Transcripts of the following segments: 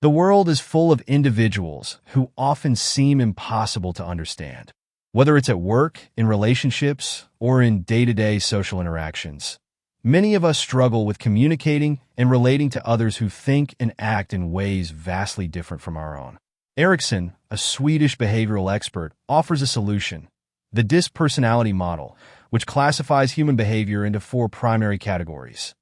The world is full of individuals who often seem impossible to understand, whether it's at work, in relationships, or in day-to-day social interactions. Many of us struggle with communicating and relating to others who think and act in ways vastly different from our own. Erikson, a Swedish behavioral expert, offers a solution: the DISC personality model, which classifies human behavior into 4 primary categories: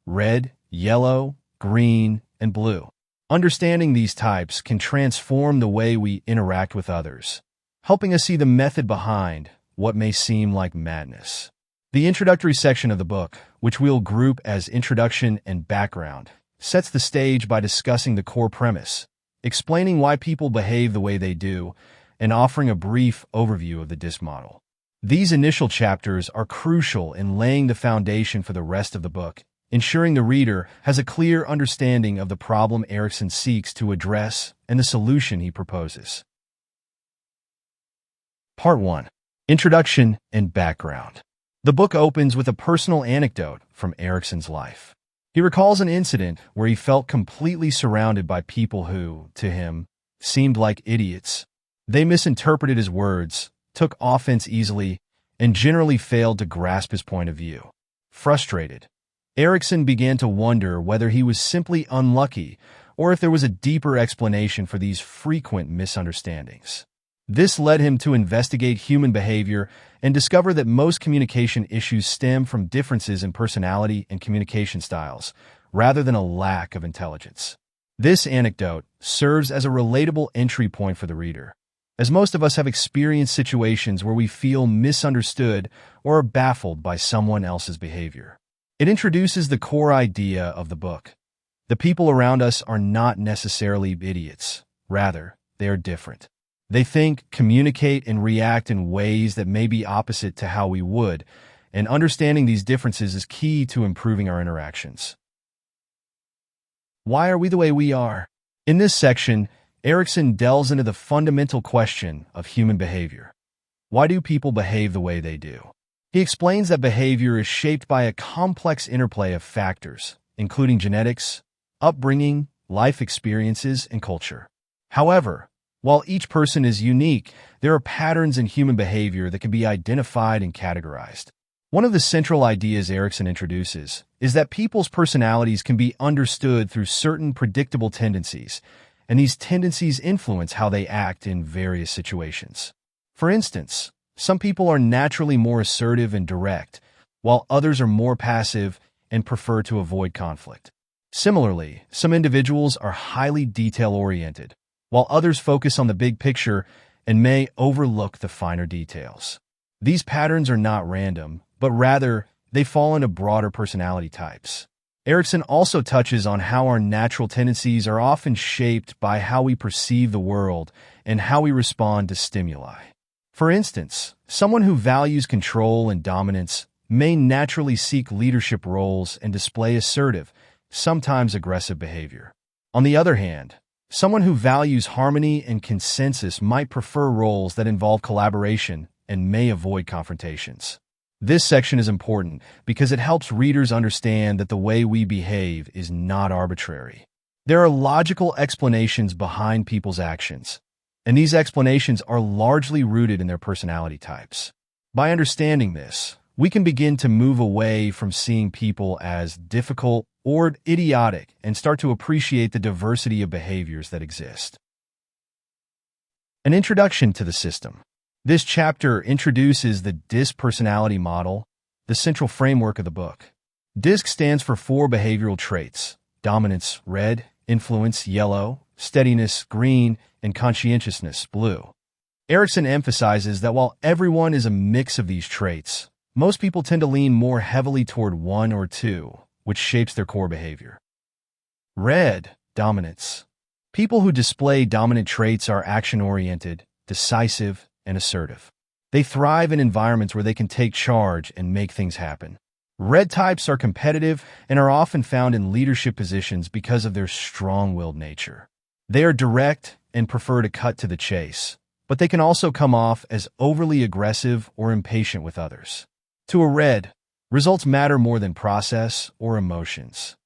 red, yellow, green, and blue. Understanding these types can transform the way we interact with others, helping us see the method behind what may seem like madness. The introductory section of the book, which we'll group as Introduction and Background, sets the stage by discussing the core premise, explaining why people behave the way they do, and offering a brief overview of the DISC model. These initial chapters are crucial in laying the foundation for the rest of the book, ensuring the reader has a clear understanding of the problem Erikson seeks to address and the solution he proposes. Part 1. Introduction and Background. The book opens with a personal anecdote from Erikson's life. He recalls an incident where he felt completely surrounded by people who, to him, seemed like idiots. They misinterpreted his words, took offense easily, and generally failed to grasp his point of view. Frustrated, Erikson began to wonder whether he was simply unlucky or if there was a deeper explanation for these frequent misunderstandings. This led him to investigate human behavior and discover that most communication issues stem from differences in personality and communication styles, rather than a lack of intelligence. This anecdote serves as a relatable entry point for the reader, as most of us have experienced situations where we feel misunderstood or are baffled by someone else's behavior. It introduces the core idea of the book. The people around us are not necessarily idiots. Rather, they are different. They think, communicate, and react in ways that may be opposite to how we would, and understanding these differences is key to improving our interactions. Why are we the way we are? In this section, Erikson delves into the fundamental question of human behavior. Why do people behave the way they do? He explains that behavior is shaped by a complex interplay of factors, including genetics, upbringing, life experiences, and culture. However, while each person is unique, there are patterns in human behavior that can be identified and categorized. One of the central ideas Erikson introduces is that people's personalities can be understood through certain predictable tendencies, and these tendencies influence how they act in various situations. For instance, some people are naturally more assertive and direct, while others are more passive and prefer to avoid conflict. Similarly, some individuals are highly detail-oriented, while others focus on the big picture and may overlook the finer details. These patterns are not random, but rather, they fall into broader personality types. Erikson also touches on how our natural tendencies are often shaped by how we perceive the world and how we respond to stimuli. For instance, someone who values control and dominance may naturally seek leadership roles and display assertive, sometimes aggressive behavior. On the other hand, someone who values harmony and consensus might prefer roles that involve collaboration and may avoid confrontations. This section is important because it helps readers understand that the way we behave is not arbitrary. There are logical explanations behind people's actions, and these explanations are largely rooted in their personality types. By understanding this, we can begin to move away from seeing people as difficult or idiotic and start to appreciate the diversity of behaviors that exist. An introduction to the system. This chapter introduces the DISC personality model, the central framework of the book. DISC stands for 4 behavioral traits: dominance, red; influence, yellow; steadiness, green; and conscientiousness, blue. Erikson emphasizes that while everyone is a mix of these traits, most people tend to lean more heavily toward 1 or 2, which shapes their core behavior. Red, dominance. People who display dominant traits are action-oriented, decisive, and assertive. They thrive in environments where they can take charge and make things happen. Red types are competitive and are often found in leadership positions because of their strong-willed nature. They are direct and prefer to cut to the chase, but they can also come off as overly aggressive or impatient with others. To a red, results matter more than process or emotions.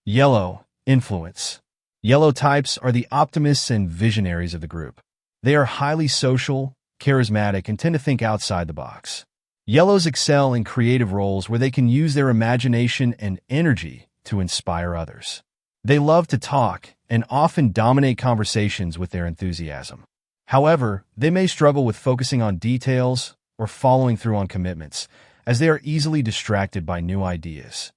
Yellow, influence. Yellow types are the optimists and visionaries of the group. They are highly social, charismatic, and tend to think outside the box. Yellows excel in creative roles where they can use their imagination and energy to inspire others. They love to talk and often dominate conversations with their enthusiasm. However, they may struggle with focusing on details or following through on commitments, as they are easily distracted by new ideas.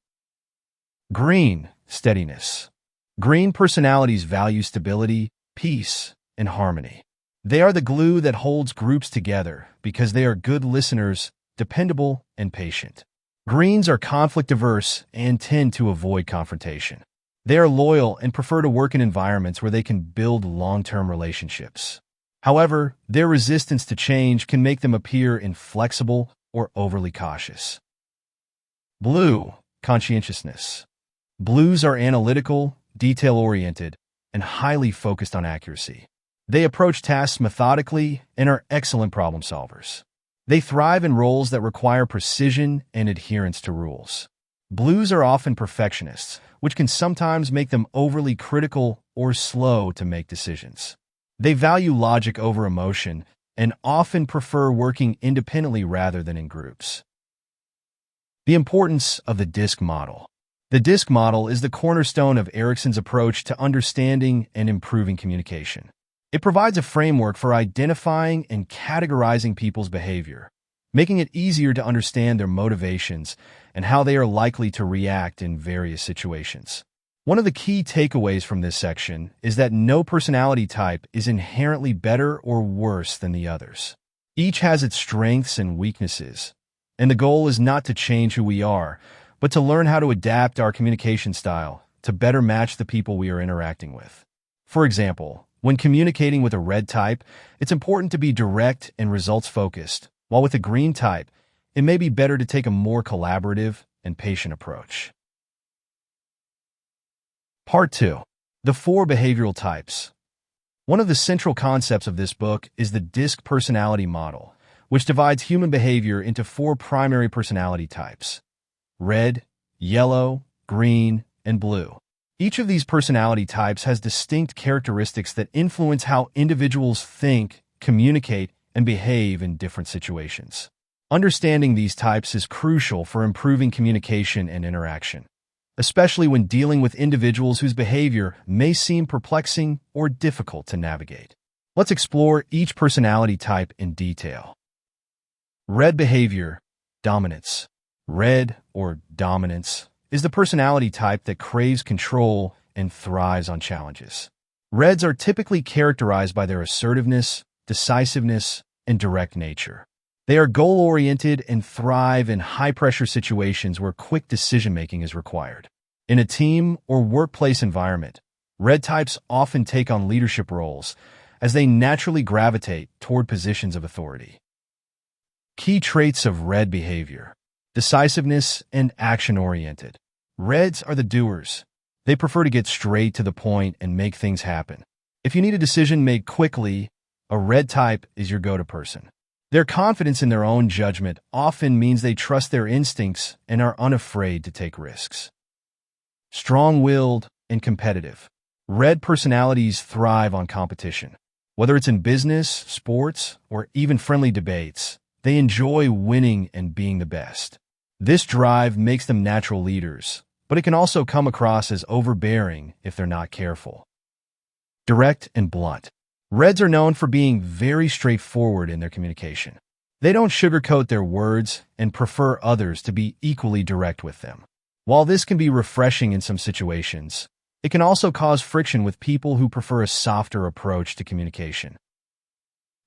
Green, steadiness. Green personalities value stability, peace, and harmony. They are the glue that holds groups together because they are good listeners, dependable, and patient. Greens are conflict-averse and tend to avoid confrontation. They are loyal and prefer to work in environments where they can build long-term relationships. However, their resistance to change can make them appear inflexible or overly cautious. Blue, conscientiousness. Blues are analytical, detail-oriented, and highly focused on accuracy. They approach tasks methodically and are excellent problem solvers. They thrive in roles that require precision and adherence to rules. Blues are often perfectionists, which can sometimes make them overly critical or slow to make decisions. They value logic over emotion and often prefer working independently rather than in groups. The importance of the DISC model. The DISC model is the cornerstone of Erikson's approach to understanding and improving communication. It provides a framework for identifying and categorizing people's behavior, making it easier to understand their motivations and how they are likely to react in various situations. One of the key takeaways from this section is that no personality type is inherently better or worse than the others. Each has its strengths and weaknesses, and the goal is not to change who we are, but to learn how to adapt our communication style to better match the people we are interacting with. For example, when communicating with a red type, it's important to be direct and results-focused, while with a green type, it may be better to take a more collaborative and patient approach. Part 2. The 4 behavioral types. One of the central concepts of this book is the DISC personality model, which divides human behavior into 4 primary personality types: red, yellow, green, and blue. Each of these personality types has distinct characteristics that influence how individuals think, communicate, and behave in different situations. Understanding these types is crucial for improving communication and interaction, especially when dealing with individuals whose behavior may seem perplexing or difficult to navigate. Let's explore each personality type in detail. Red behavior, dominance. Red, or dominance, is the personality type that craves control and thrives on challenges. Reds are typically characterized by their assertiveness, decisiveness, and direct nature. They are goal-oriented and thrive in high-pressure situations where quick decision-making is required. In a team or workplace environment, red types often take on leadership roles as they naturally gravitate toward positions of authority. Key traits of red behavior: decisiveness and action-oriented. Reds are the doers. They prefer to get straight to the point and make things happen. If you need a decision made quickly, a red type is your go-to person. Their confidence in their own judgment often means they trust their instincts and are unafraid to take risks. Strong-willed and competitive. Red personalities thrive on competition. Whether it's in business, sports, or even friendly debates, they enjoy winning and being the best. This drive makes them natural leaders, but it can also come across as overbearing if they're not careful. Direct and blunt. Reds are known for being very straightforward in their communication. They don't sugarcoat their words and prefer others to be equally direct with them. While this can be refreshing in some situations, it can also cause friction with people who prefer a softer approach to communication.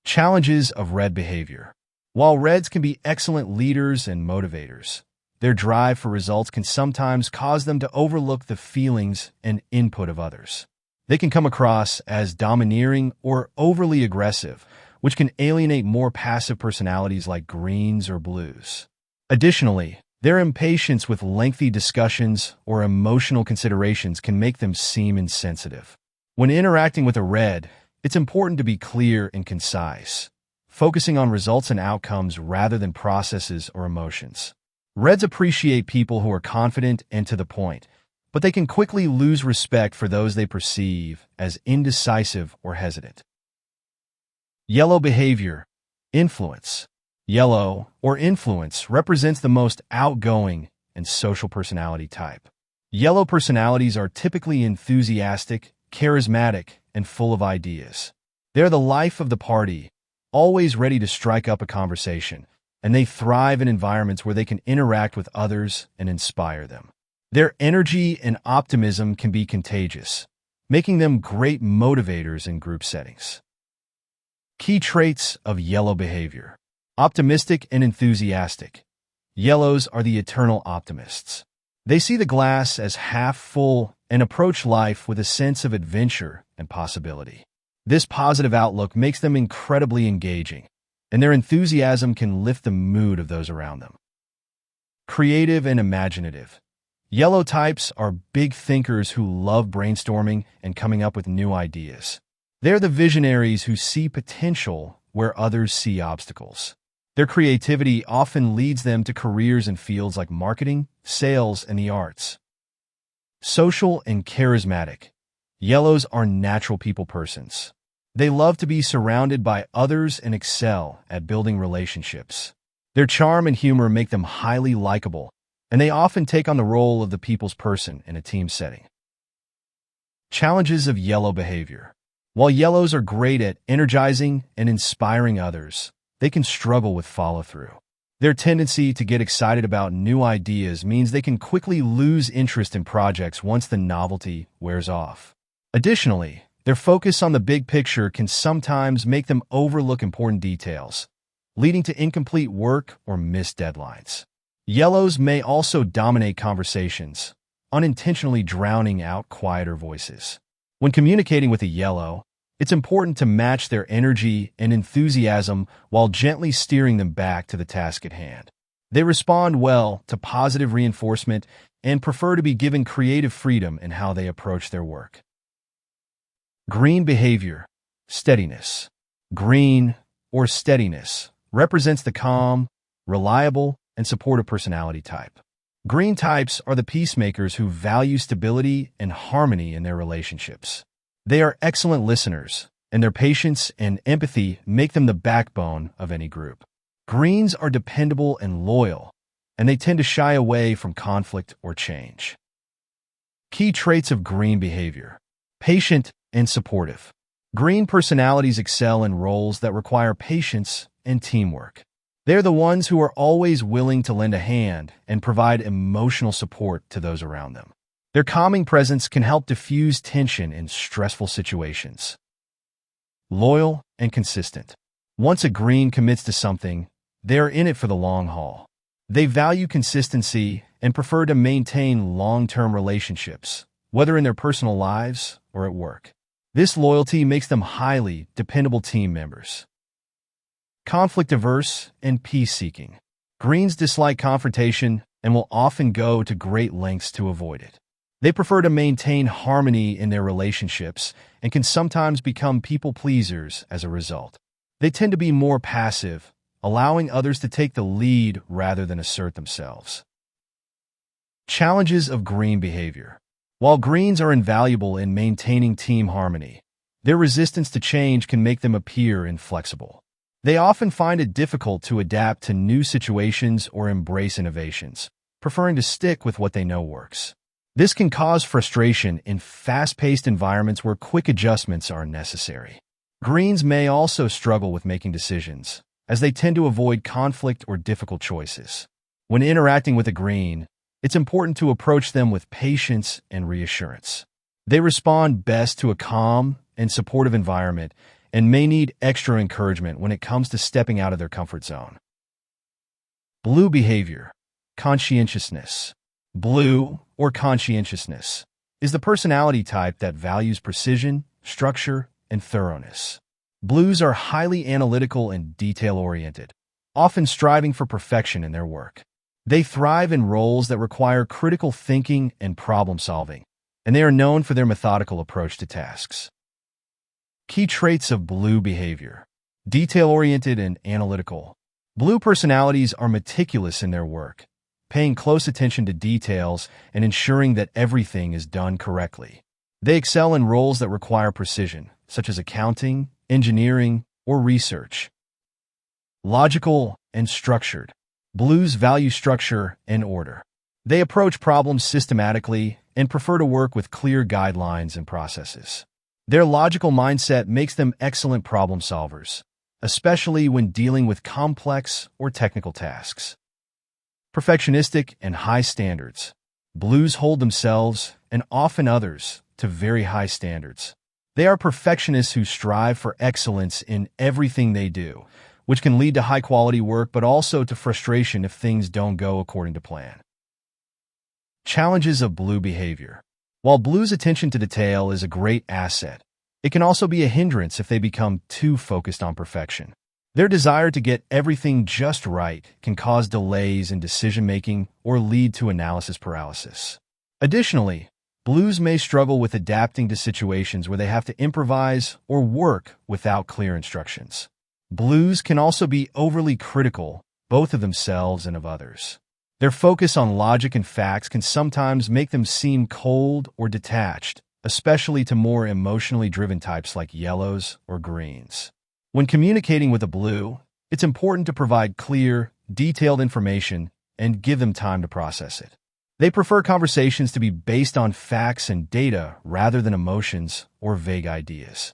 Challenges of red behavior. While reds can be excellent leaders and motivators, their drive for results can sometimes cause them to overlook the feelings and input of others. They can come across as domineering or overly aggressive, which can alienate more passive personalities like greens or blues. Additionally, their impatience with lengthy discussions or emotional considerations can make them seem insensitive. When interacting with a red, it's important to be clear and concise, focusing on results and outcomes rather than processes or emotions. Reds appreciate people who are confident and to the point, but they can quickly lose respect for those they perceive as indecisive or hesitant. Yellow behavior, influence. Yellow, or influence, represents the most outgoing and social personality type. Yellow personalities are typically enthusiastic, charismatic, and full of ideas. They're the life of the party, always ready to strike up a conversation, and they thrive in environments where they can interact with others and inspire them. Their energy and optimism can be contagious, making them great motivators in group settings. Key traits of yellow behavior. Optimistic and enthusiastic. Yellows are the eternal optimists. They see the glass as half full and approach life with a sense of adventure and possibility. This positive outlook makes them incredibly engaging, and their enthusiasm can lift the mood of those around them. Creative and imaginative. Yellow types are big thinkers who love brainstorming and coming up with new ideas. They're the visionaries who see potential where others see obstacles. Their creativity often leads them to careers in fields like marketing, sales, and the arts. Social and charismatic. Yellows are natural people persons. They love to be surrounded by others and excel at building relationships. Their charm and humor make them highly likable, and they often take on the role of the people's person in a team setting. Challenges of yellow behavior. While yellows are great at energizing and inspiring others, they can struggle with follow-through. Their tendency to get excited about new ideas means they can quickly lose interest in projects once the novelty wears off. Additionally, their focus on the big picture can sometimes make them overlook important details, leading to incomplete work or missed deadlines. Yellows may also dominate conversations, unintentionally drowning out quieter voices. When communicating with a yellow, it's important to match their energy and enthusiasm while gently steering them back to the task at hand. They respond well to positive reinforcement and prefer to be given creative freedom in how they approach their work. Green behavior, steadiness. Green, or steadiness, represents the calm, reliable, and supportive personality type. Green types are the peacemakers who value stability and harmony in their relationships. They are excellent listeners, and their patience and empathy make them the backbone of any group. Greens are dependable and loyal, and they tend to shy away from conflict or change. Key traits of green behavior. Patient and supportive. Green personalities excel in roles that require patience and teamwork. They're the ones who are always willing to lend a hand and provide emotional support to those around them. Their calming presence can help diffuse tension in stressful situations. Loyal and consistent. Once a green commits to something, they are in it for the long haul. They value consistency and prefer to maintain long-term relationships, whether in their personal lives or at work. This loyalty makes them highly dependable team members. Conflict-averse and peace-seeking. Greens dislike confrontation and will often go to great lengths to avoid it. They prefer to maintain harmony in their relationships and can sometimes become people-pleasers as a result. They tend to be more passive, allowing others to take the lead rather than assert themselves. Challenges of green behavior. While greens are invaluable in maintaining team harmony, their resistance to change can make them appear inflexible. They often find it difficult to adapt to new situations or embrace innovations, preferring to stick with what they know works. This can cause frustration in fast-paced environments where quick adjustments are necessary. Greens may also struggle with making decisions, as they tend to avoid conflict or difficult choices. When interacting with a green, it's important to approach them with patience and reassurance. They respond best to a calm and supportive environment and may need extra encouragement when it comes to stepping out of their comfort zone. Blue behavior, conscientiousness. Blue, or conscientiousness, is the personality type that values precision, structure, and thoroughness. Blues are highly analytical and detail-oriented, often striving for perfection in their work. They thrive in roles that require critical thinking and problem-solving, and they are known for their methodical approach to tasks. Key traits of blue behavior. Detail-oriented and analytical. Blue personalities are meticulous in their work, paying close attention to details and ensuring that everything is done correctly. They excel in roles that require precision, such as accounting, engineering, or research. Logical and structured. Blues value structure and order. They approach problems systematically and prefer to work with clear guidelines and processes. Their logical mindset makes them excellent problem solvers, especially when dealing with complex or technical tasks. Perfectionistic and high standards. Blues hold themselves, and often others, to very high standards. They are perfectionists who strive for excellence in everything they do, which can lead to high-quality work but also to frustration if things don't go according to plan. Challenges of blue behavior. While blues' attention to detail is a great asset, it can also be a hindrance if they become too focused on perfection. Their desire to get everything just right can cause delays in decision-making or lead to analysis paralysis. Additionally, blues may struggle with adapting to situations where they have to improvise or work without clear instructions. Blues can also be overly critical, both of themselves and of others. Their focus on logic and facts can sometimes make them seem cold or detached, especially to more emotionally driven types like yellows or greens. When communicating with a blue, it's important to provide clear, detailed information and give them time to process it. They prefer conversations to be based on facts and data rather than emotions or vague ideas.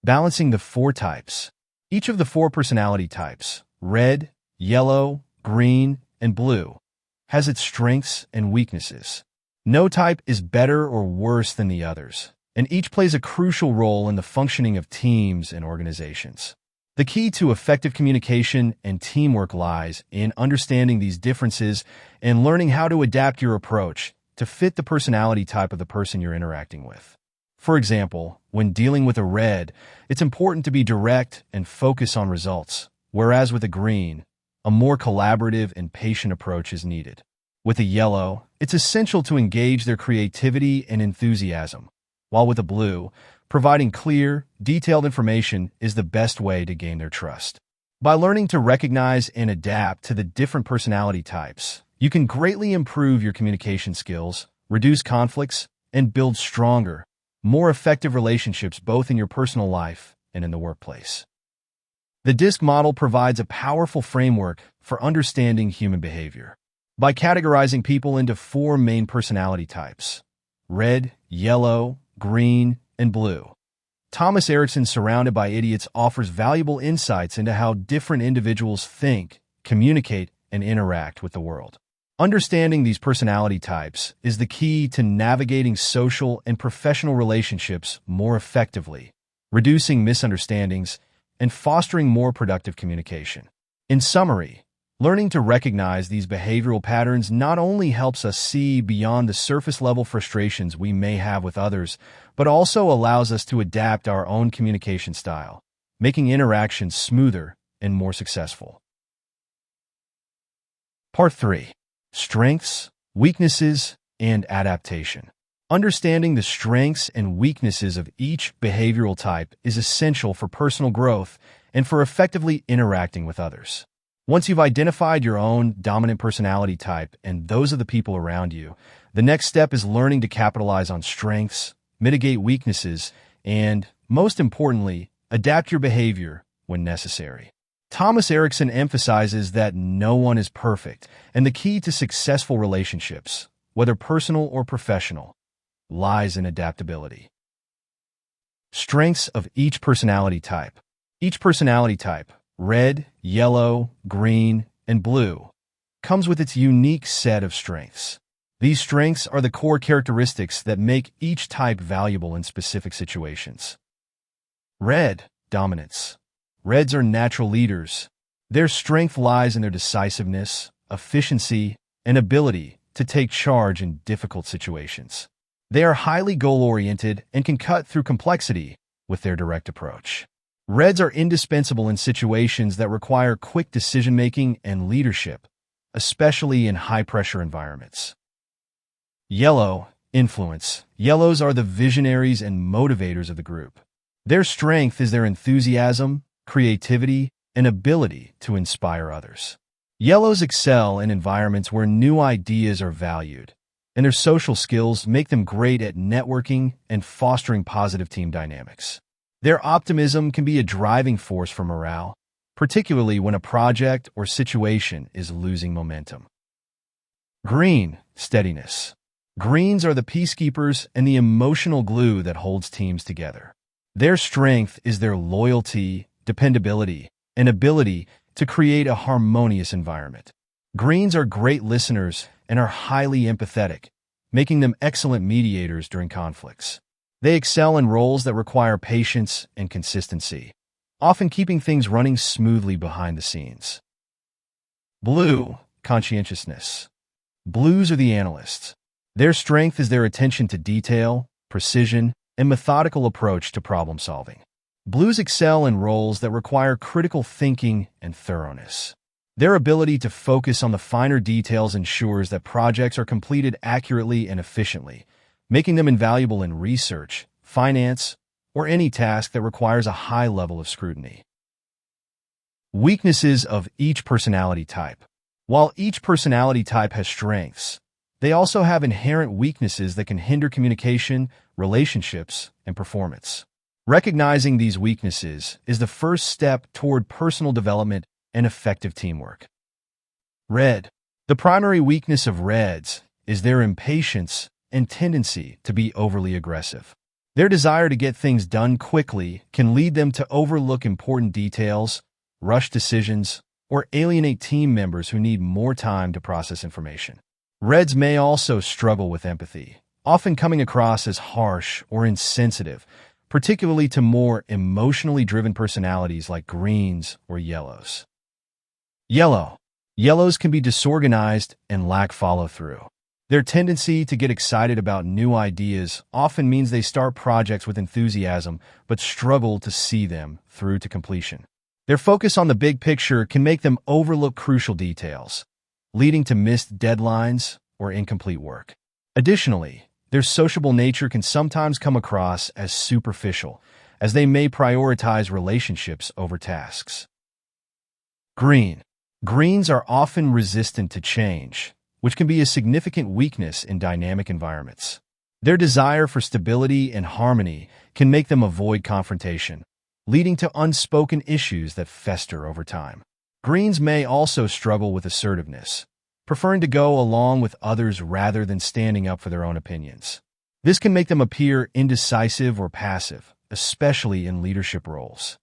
Balancing the four types. Each of the four personality types, red, yellow, green, and blue, has its strengths and weaknesses. No type is better or worse than the others, and each plays a crucial role in the functioning of teams and organizations. The key to effective communication and teamwork lies in understanding these differences and learning how to adapt your approach to fit the personality type of the person you're interacting with. For example, when dealing with a red, it's important to be direct and focus on results, whereas with a green, a more collaborative and patient approach is needed. With a yellow, it's essential to engage their creativity and enthusiasm, while with a blue, providing clear, detailed information is the best way to gain their trust. By learning to recognize and adapt to the different personality types, you can greatly improve your communication skills, reduce conflicts, and build stronger, more effective relationships both in your personal life and in the workplace. The DISC model provides a powerful framework for understanding human behavior. By categorizing people into four main personality types, red, yellow, green, and blue, Thomas Erikson Surrounded by Idiots offers valuable insights into how different individuals think, communicate, and interact with the world. Understanding these personality types is the key to navigating social and professional relationships more effectively, reducing misunderstandings, and fostering more productive communication. In summary, learning to recognize these behavioral patterns not only helps us see beyond the surface-level frustrations we may have with others, but also allows us to adapt our own communication style, making interactions smoother and more successful. Part 3. Strengths, Weaknesses, and Adaptation. Understanding the strengths and weaknesses of each behavioral type is essential for personal growth and for effectively interacting with others. Once you've identified your own dominant personality type and those of the people around you, the next step is learning to capitalize on strengths, mitigate weaknesses, and, most importantly, adapt your behavior when necessary. Thomas Erikson emphasizes that no one is perfect, and the key to successful relationships, whether personal or professional, lies in adaptability. Strengths of each personality type. Each personality type, red, yellow, green, and blue, comes with its unique set of strengths. These strengths are the core characteristics that make each type valuable in specific situations. Red, dominance. Reds are natural leaders. Their strength lies in their decisiveness, efficiency, and ability to take charge in difficult situations. They are highly goal-oriented and can cut through complexity with their direct approach. Reds are indispensable in situations that require quick decision-making and leadership, especially in high-pressure environments. Yellow, influence. Yellows are the visionaries and motivators of the group. Their strength is their enthusiasm, creativity, and ability to inspire others. Yellows excel in environments where new ideas are valued, and their social skills make them great at networking and fostering positive team dynamics. Their optimism can be a driving force for morale, particularly when a project or situation is losing momentum. Green, steadiness. Greens are the peacekeepers and the emotional glue that holds teams together. Their strength is their loyalty, dependability, and ability to create a harmonious environment. Greens are great listeners and are highly empathetic, making them excellent mediators during conflicts. They excel in roles that require patience and consistency, often keeping things running smoothly behind the scenes. Blue, conscientiousness. Blues are the analysts. Their strength is their attention to detail, precision, and methodical approach to problem solving. Blues excel in roles that require critical thinking and thoroughness. Their ability to focus on the finer details ensures that projects are completed accurately and efficiently, making them invaluable in research, finance, or any task that requires a high level of scrutiny. Weaknesses of each personality type. While each personality type has strengths, they also have inherent weaknesses that can hinder communication, relationships, and performance. Recognizing these weaknesses is the first step toward personal development and effective teamwork. Red. The primary weakness of Reds is their impatience and tendency to be overly aggressive. Their desire to get things done quickly can lead them to overlook important details, rush decisions, or alienate team members who need more time to process information. Reds may also struggle with empathy, often coming across as harsh or insensitive, particularly to more emotionally driven personalities like Greens or Yellows. Yellow. Yellows can be disorganized and lack follow-through. Their tendency to get excited about new ideas often means they start projects with enthusiasm but struggle to see them through to completion. Their focus on the big picture can make them overlook crucial details, leading to missed deadlines or incomplete work. Additionally, their sociable nature can sometimes come across as superficial, as they may prioritize relationships over tasks. Green. Greens are often resistant to change, which can be a significant weakness in dynamic environments. Their desire for stability and harmony can make them avoid confrontation, leading to unspoken issues that fester over time. Greens may also struggle with assertiveness, preferring to go along with others rather than standing up for their own opinions. This can make them appear indecisive or passive, especially in leadership roles.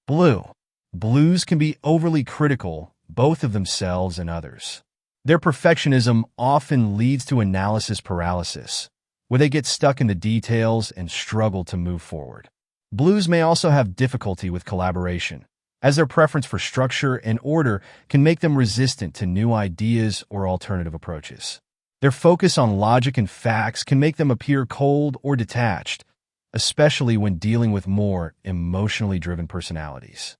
Blue. Blues can be overly critical, both of themselves and others. Their perfectionism often leads to analysis paralysis, where they get stuck in the details and struggle to move forward. Blues may also have difficulty with collaboration, as their preference for structure and order can make them resistant to new ideas or alternative approaches. Their focus on logic and facts can make them appear cold or detached, especially when dealing with more emotionally driven personalities.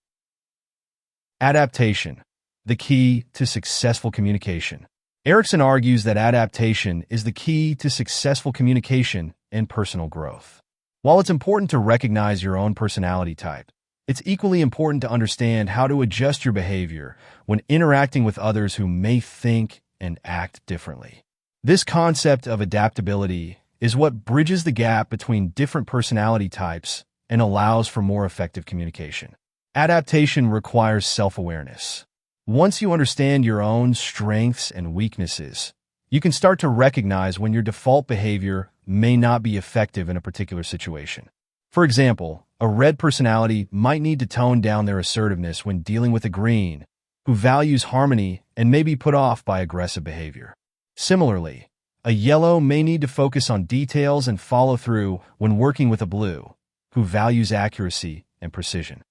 Adaptation, the key to successful communication. Erikson argues that adaptation is the key to successful communication and personal growth. While it's important to recognize your own personality type, it's equally important to understand how to adjust your behavior when interacting with others who may think and act differently. This concept of adaptability is what bridges the gap between different personality types and allows for more effective communication. Adaptation requires self-awareness. Once you understand your own strengths and weaknesses, you can start to recognize when your default behavior may not be effective in a particular situation. For example, a Red personality might need to tone down their assertiveness when dealing with a Green, who values harmony and may be put off by aggressive behavior. Similarly, a Yellow may need to focus on details and follow through when working with a Blue, who values accuracy and precision.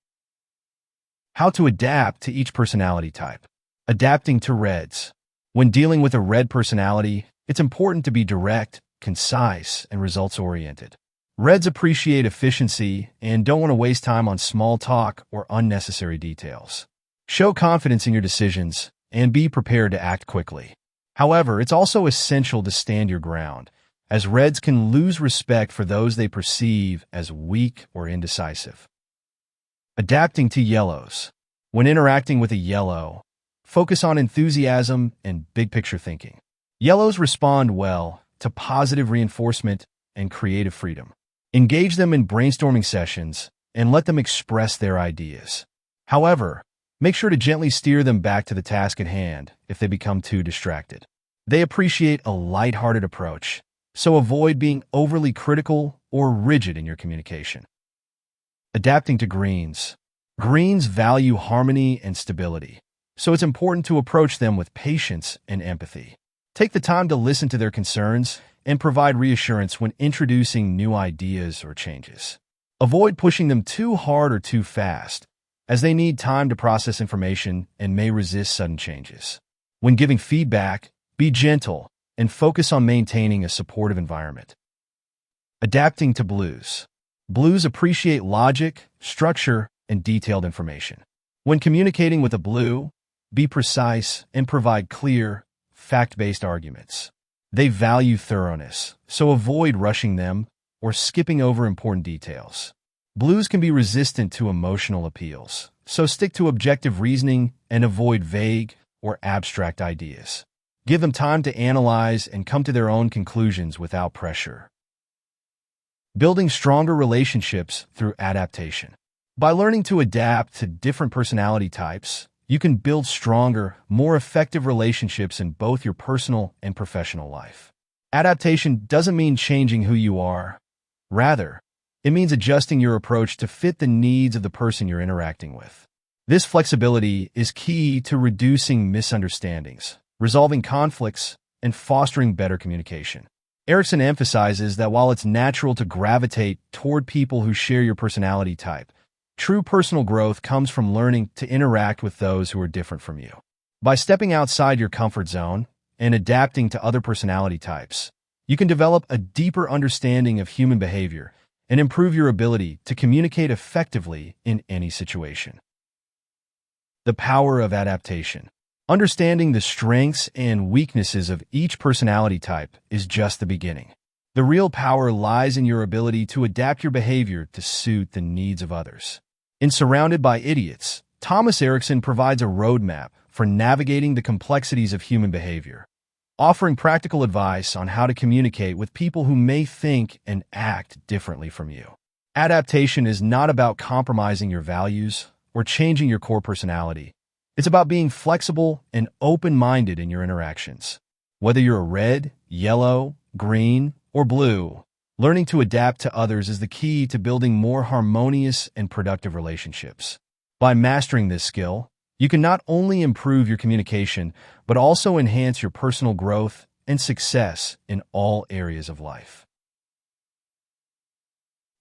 How to adapt to each personality type. Adapting to Reds. When dealing with a Red personality, it's important to be direct, concise, and results-oriented. Reds appreciate efficiency and don't want to waste time on small talk or unnecessary details. Show confidence in your decisions and be prepared to act quickly. However, it's also essential to stand your ground, as Reds can lose respect for those they perceive as weak or indecisive. Adapting to Yellows. When interacting with a Yellow, focus on enthusiasm and big-picture thinking. Yellows respond well to positive reinforcement and creative freedom. Engage them in brainstorming sessions and let them express their ideas. However, make sure to gently steer them back to the task at hand if they become too distracted. They appreciate a lighthearted approach, so avoid being overly critical or rigid in your communication. Adapting to greens. Greens value harmony and stability, so it's important to approach them with patience and empathy. Take the time to listen to their concerns and provide reassurance when introducing new ideas or changes. Avoid pushing them too hard or too fast, as they need time to process information and may resist sudden changes. When giving feedback, be gentle and focus on maintaining a supportive environment. Adapting to blues. Blues appreciate logic, structure, and detailed information. When communicating with a blue, be precise and provide clear, fact-based arguments. They value thoroughness, so avoid rushing them or skipping over important details. Blues can be resistant to emotional appeals, so stick to objective reasoning and avoid vague or abstract ideas. Give them time to analyze and come to their own conclusions without pressure. Building stronger relationships through adaptation. By learning to adapt to different personality types, you can build stronger, more effective relationships in both your personal and professional life. Adaptation doesn't mean changing who you are. Rather, it means adjusting your approach to fit the needs of the person you're interacting with. This flexibility is key to reducing misunderstandings, resolving conflicts, and fostering better communication. Erikson emphasizes that while it's natural to gravitate toward people who share your personality type, true personal growth comes from learning to interact with those who are different from you. By stepping outside your comfort zone and adapting to other personality types, you can develop a deeper understanding of human behavior and improve your ability to communicate effectively in any situation. The power of adaptation. Understanding the strengths and weaknesses of each personality type is just the beginning. The real power lies in your ability to adapt your behavior to suit the needs of others. In Surrounded by Idiots, Thomas Erikson provides a roadmap for navigating the complexities of human behavior, offering practical advice on how to communicate with people who may think and act differently from you. Adaptation is not about compromising your values or changing your core personality. It's about being flexible and open-minded in your interactions. Whether you're a red, yellow, green, or blue, learning to adapt to others is the key to building more harmonious and productive relationships. By mastering this skill, you can not only improve your communication, but also enhance your personal growth and success in all areas of life.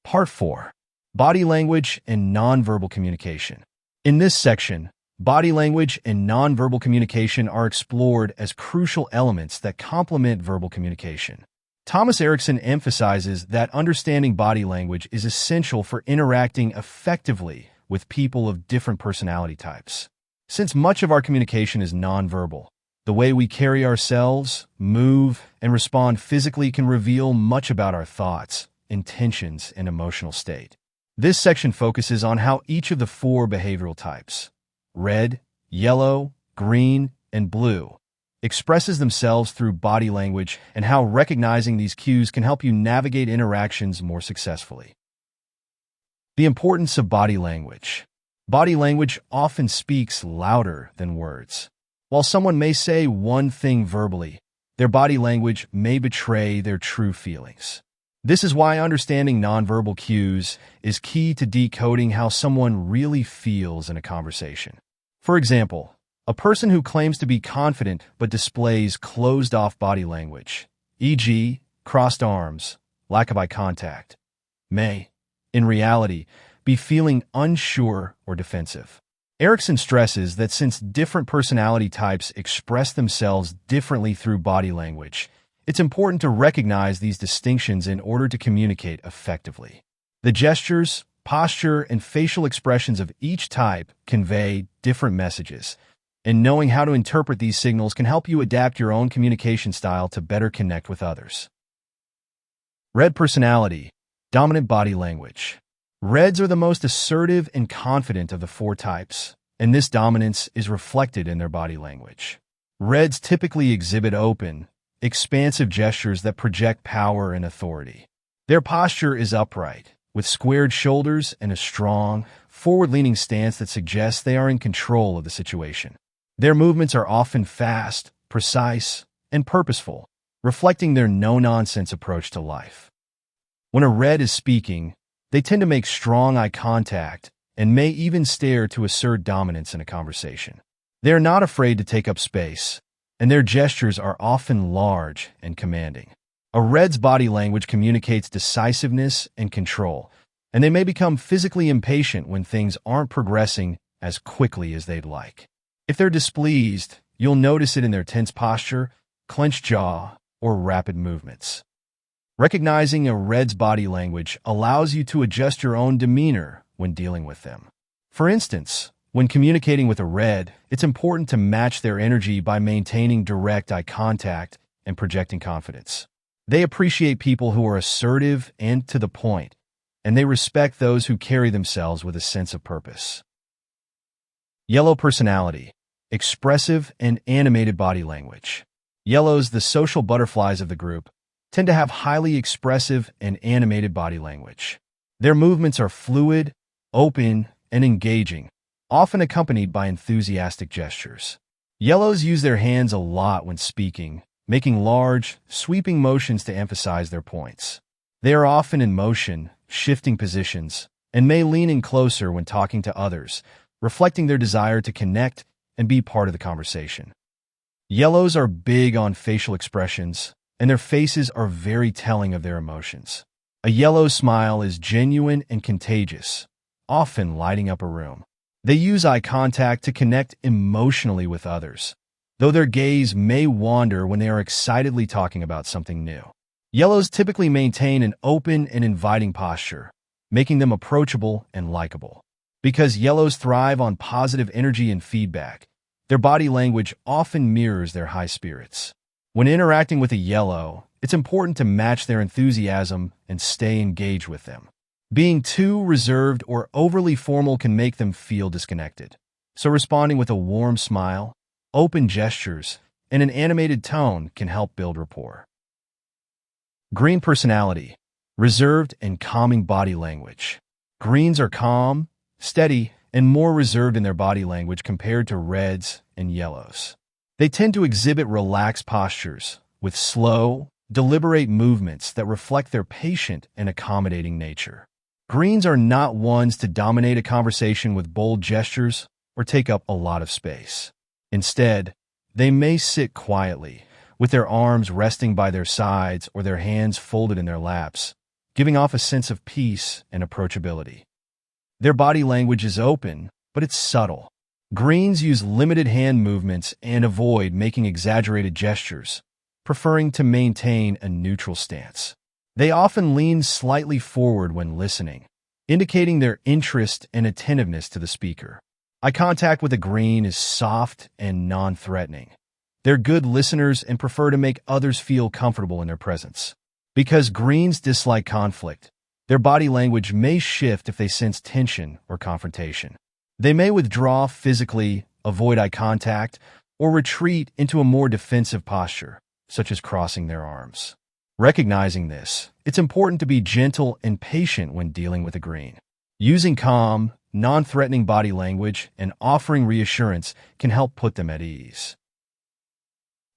Part 4. Body language and nonverbal communication. In this section, body language and nonverbal communication are explored as crucial elements that complement verbal communication. Thomas Erikson emphasizes that understanding body language is essential for interacting effectively with people of different personality types. Since much of our communication is nonverbal, the way we carry ourselves, move, and respond physically can reveal much about our thoughts, intentions, and emotional state. This section focuses on how each of the 4 behavioral types, red, yellow, green, and blue, expresses themselves through body language and how recognizing these cues can help you navigate interactions more successfully. The importance of body language. Body language often speaks louder than words. While someone may say one thing verbally, their body language may betray their true feelings. This is why understanding nonverbal cues is key to decoding how someone really feels in a conversation. For example, a person who claims to be confident but displays closed-off body language, e.g., crossed arms, lack of eye contact, may, in reality, be feeling unsure or defensive. Erikson stresses that since different personality types express themselves differently through body language, it's important to recognize these distinctions in order to communicate effectively. The gestures, posture, and facial expressions of each type convey different messages, and knowing how to interpret these signals can help you adapt your own communication style to better connect with others. Red personality, dominant body language. Reds are the most assertive and confident of the 4 types, and this dominance is reflected in their body language. Reds typically exhibit open, expansive gestures that project power and authority. Their posture is upright, with squared shoulders and a strong, forward-leaning stance that suggests they are in control of the situation. Their movements are often fast, precise, and purposeful, reflecting their no-nonsense approach to life. When a red is speaking, they tend to make strong eye contact and may even stare to assert dominance in a conversation. They are not afraid to take up space, and their gestures are often large and commanding. A red's body language communicates decisiveness and control, and they may become physically impatient when things aren't progressing as quickly as they'd like. If they're displeased, you'll notice it in their tense posture, clenched jaw, or rapid movements. Recognizing a red's body language allows you to adjust your own demeanor when dealing with them. For instance, when communicating with a red, it's important to match their energy by maintaining direct eye contact and projecting confidence. They appreciate people who are assertive and to the point, and they respect those who carry themselves with a sense of purpose. Yellow personality, expressive and animated body language. Yellows, the social butterflies of the group, tend to have highly expressive and animated body language. Their movements are fluid, open, and engaging, often accompanied by enthusiastic gestures. Yellows use their hands a lot when speaking, making large, sweeping motions to emphasize their points. They are often in motion, shifting positions, and may lean in closer when talking to others, reflecting their desire to connect and be part of the conversation. Yellows are big on facial expressions, and their faces are very telling of their emotions. A yellow smile is genuine and contagious, often lighting up a room. They use eye contact to connect emotionally with others, though their gaze may wander when they are excitedly talking about something new. Yellows typically maintain an open and inviting posture, making them approachable and likable. Because yellows thrive on positive energy and feedback, their body language often mirrors their high spirits. When interacting with a yellow, it's important to match their enthusiasm and stay engaged with them. Being too reserved or overly formal can make them feel disconnected. So responding with a warm smile, open gestures, and an animated tone can help build rapport. Green personality, reserved and calming body language. Greens are calm, steady, and more reserved in their body language compared to reds and yellows. They tend to exhibit relaxed postures with slow, deliberate movements that reflect their patient and accommodating nature. Greens are not ones to dominate a conversation with bold gestures or take up a lot of space. Instead, they may sit quietly, with their arms resting by their sides or their hands folded in their laps, giving off a sense of peace and approachability. Their body language is open, but it's subtle. Greens use limited hand movements and avoid making exaggerated gestures, preferring to maintain a neutral stance. They often lean slightly forward when listening, indicating their interest and attentiveness to the speaker. Eye contact with a green is soft and non-threatening. They're good listeners and prefer to make others feel comfortable in their presence. Because greens dislike conflict, their body language may shift if they sense tension or confrontation. They may withdraw physically, avoid eye contact, or retreat into a more defensive posture, such as crossing their arms. Recognizing this, it's important to be gentle and patient when dealing with a green. Using calm, non-threatening body language and offering reassurance can help put them at ease.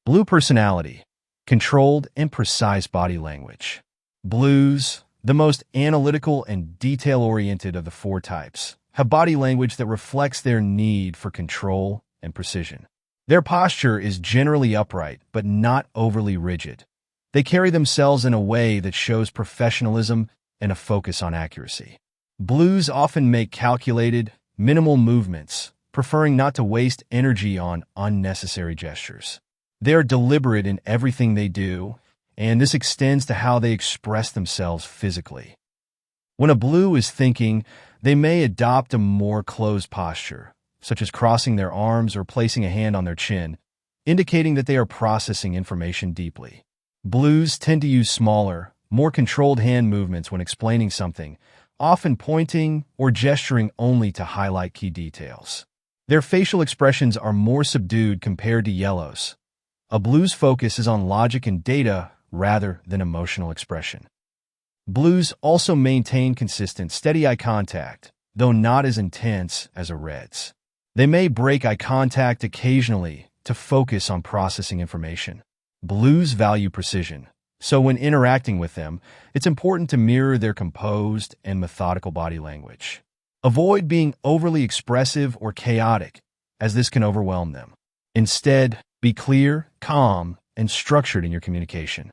Blue personality, controlled and precise body language. Blues, the most analytical and detail-oriented of the four types, have body language that reflects their need for control and precision. Their posture is generally upright but not overly rigid. They carry themselves in a way that shows professionalism and a focus on accuracy. Blues often make calculated, minimal movements, preferring not to waste energy on unnecessary gestures. They are deliberate in everything they do, and this extends to how they express themselves physically. When a blue is thinking, they may adopt a more closed posture, such as crossing their arms or placing a hand on their chin, indicating that they are processing information deeply. Blues tend to use smaller, more controlled hand movements when explaining something, often pointing or gesturing only to highlight key details. Their facial expressions are more subdued compared to yellows. A blue's focus is on logic and data rather than emotional expression. Blues also maintain consistent, steady eye contact, though not as intense as a red's. They may break eye contact occasionally to focus on processing information. Blues value precision, so when interacting with them, it's important to mirror their composed and methodical body language. Avoid being overly expressive or chaotic, as this can overwhelm them. Instead, be clear, calm, and structured in your communication.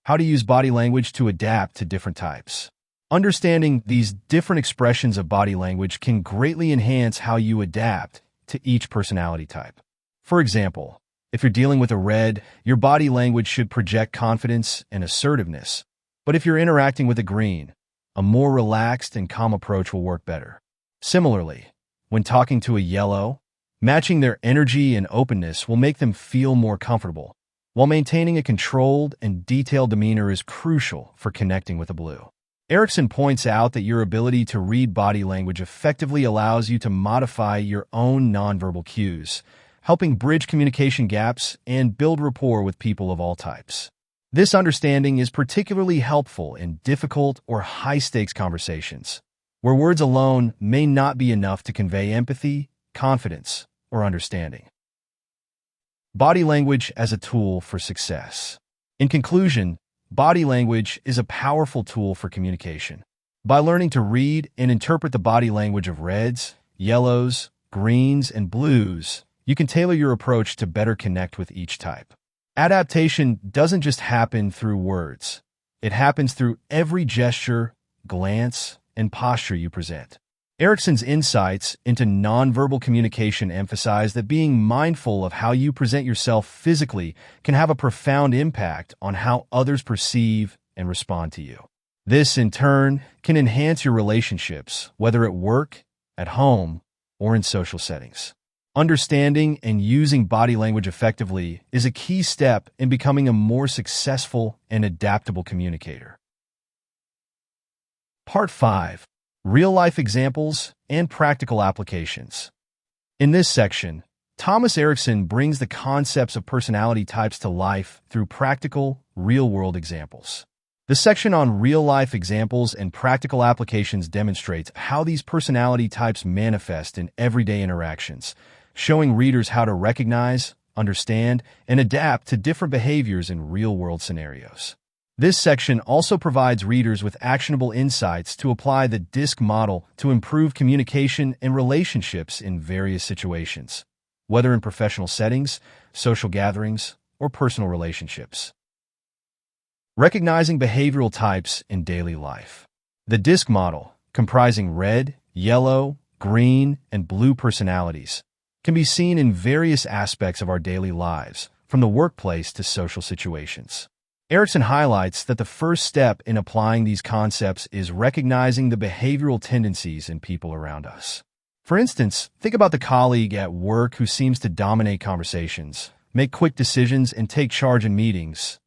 How to use body language to adapt to different types. Understanding these different expressions of body language can greatly enhance how you adapt to each personality type. For example, if you're dealing with a red, your body language should project confidence and assertiveness. But if you're interacting with a green, a more relaxed and calm approach will work better. Similarly, when talking to a yellow, matching their energy and openness will make them feel more comfortable, while maintaining a controlled and detailed demeanor is crucial for connecting with a blue. Erikson points out that your ability to read body language effectively allows you to modify your own nonverbal cues, helping bridge communication gaps and build rapport with people of all types. This understanding is particularly helpful in difficult or high-stakes conversations, where words alone may not be enough to convey empathy, confidence, or understanding. Body language as a tool for success. In conclusion, body language is a powerful tool for communication. By learning to read and interpret the body language of reds, yellows, greens, and blues, you can tailor your approach to better connect with each type. Adaptation doesn't just happen through words. It happens through every gesture, glance, and posture you present. Erikson's insights into nonverbal communication emphasize that being mindful of how you present yourself physically can have a profound impact on how others perceive and respond to you. This, in turn, can enhance your relationships, whether at work, at home, or in social settings. Understanding and using body language effectively is a key step in becoming a more successful and adaptable communicator. Part 5. Real-life examples and practical applications. In this section, Thomas Erikson brings the concepts of personality types to life through practical, real-world examples. The section on real-life examples and practical applications demonstrates how these personality types manifest in everyday interactions, showing readers how to recognize, understand, and adapt to different behaviors in real-world scenarios. This section also provides readers with actionable insights to apply the DISC model to improve communication and relationships in various situations, whether in professional settings, social gatherings, or personal relationships. Recognizing behavioral types in daily life. The DISC model, comprising red, yellow, green, and blue personalities, can be seen in various aspects of our daily lives, from the workplace to social situations. Erikson highlights that the first step in applying these concepts is recognizing the behavioral tendencies in people around us. For instance, think about the colleague at work who seems to dominate conversations, make quick decisions, and take charge in meetings.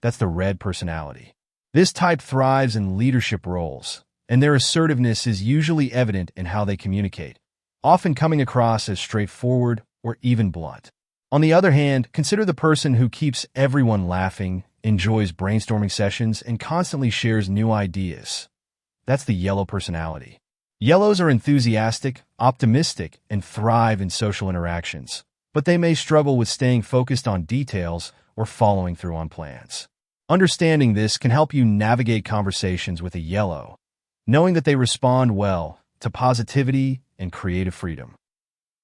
That's the red personality. This type thrives in leadership roles, and their assertiveness is usually evident in how they communicate, often coming across as straightforward or even blunt. On the other hand, consider the person who keeps everyone laughing, enjoys brainstorming sessions, and constantly shares new ideas. That's the yellow personality. Yellows are enthusiastic, optimistic, and thrive in social interactions, but they may struggle with staying focused on details or following through on plans. Understanding this can help you navigate conversations with a yellow, knowing that they respond well to positivity and creative freedom.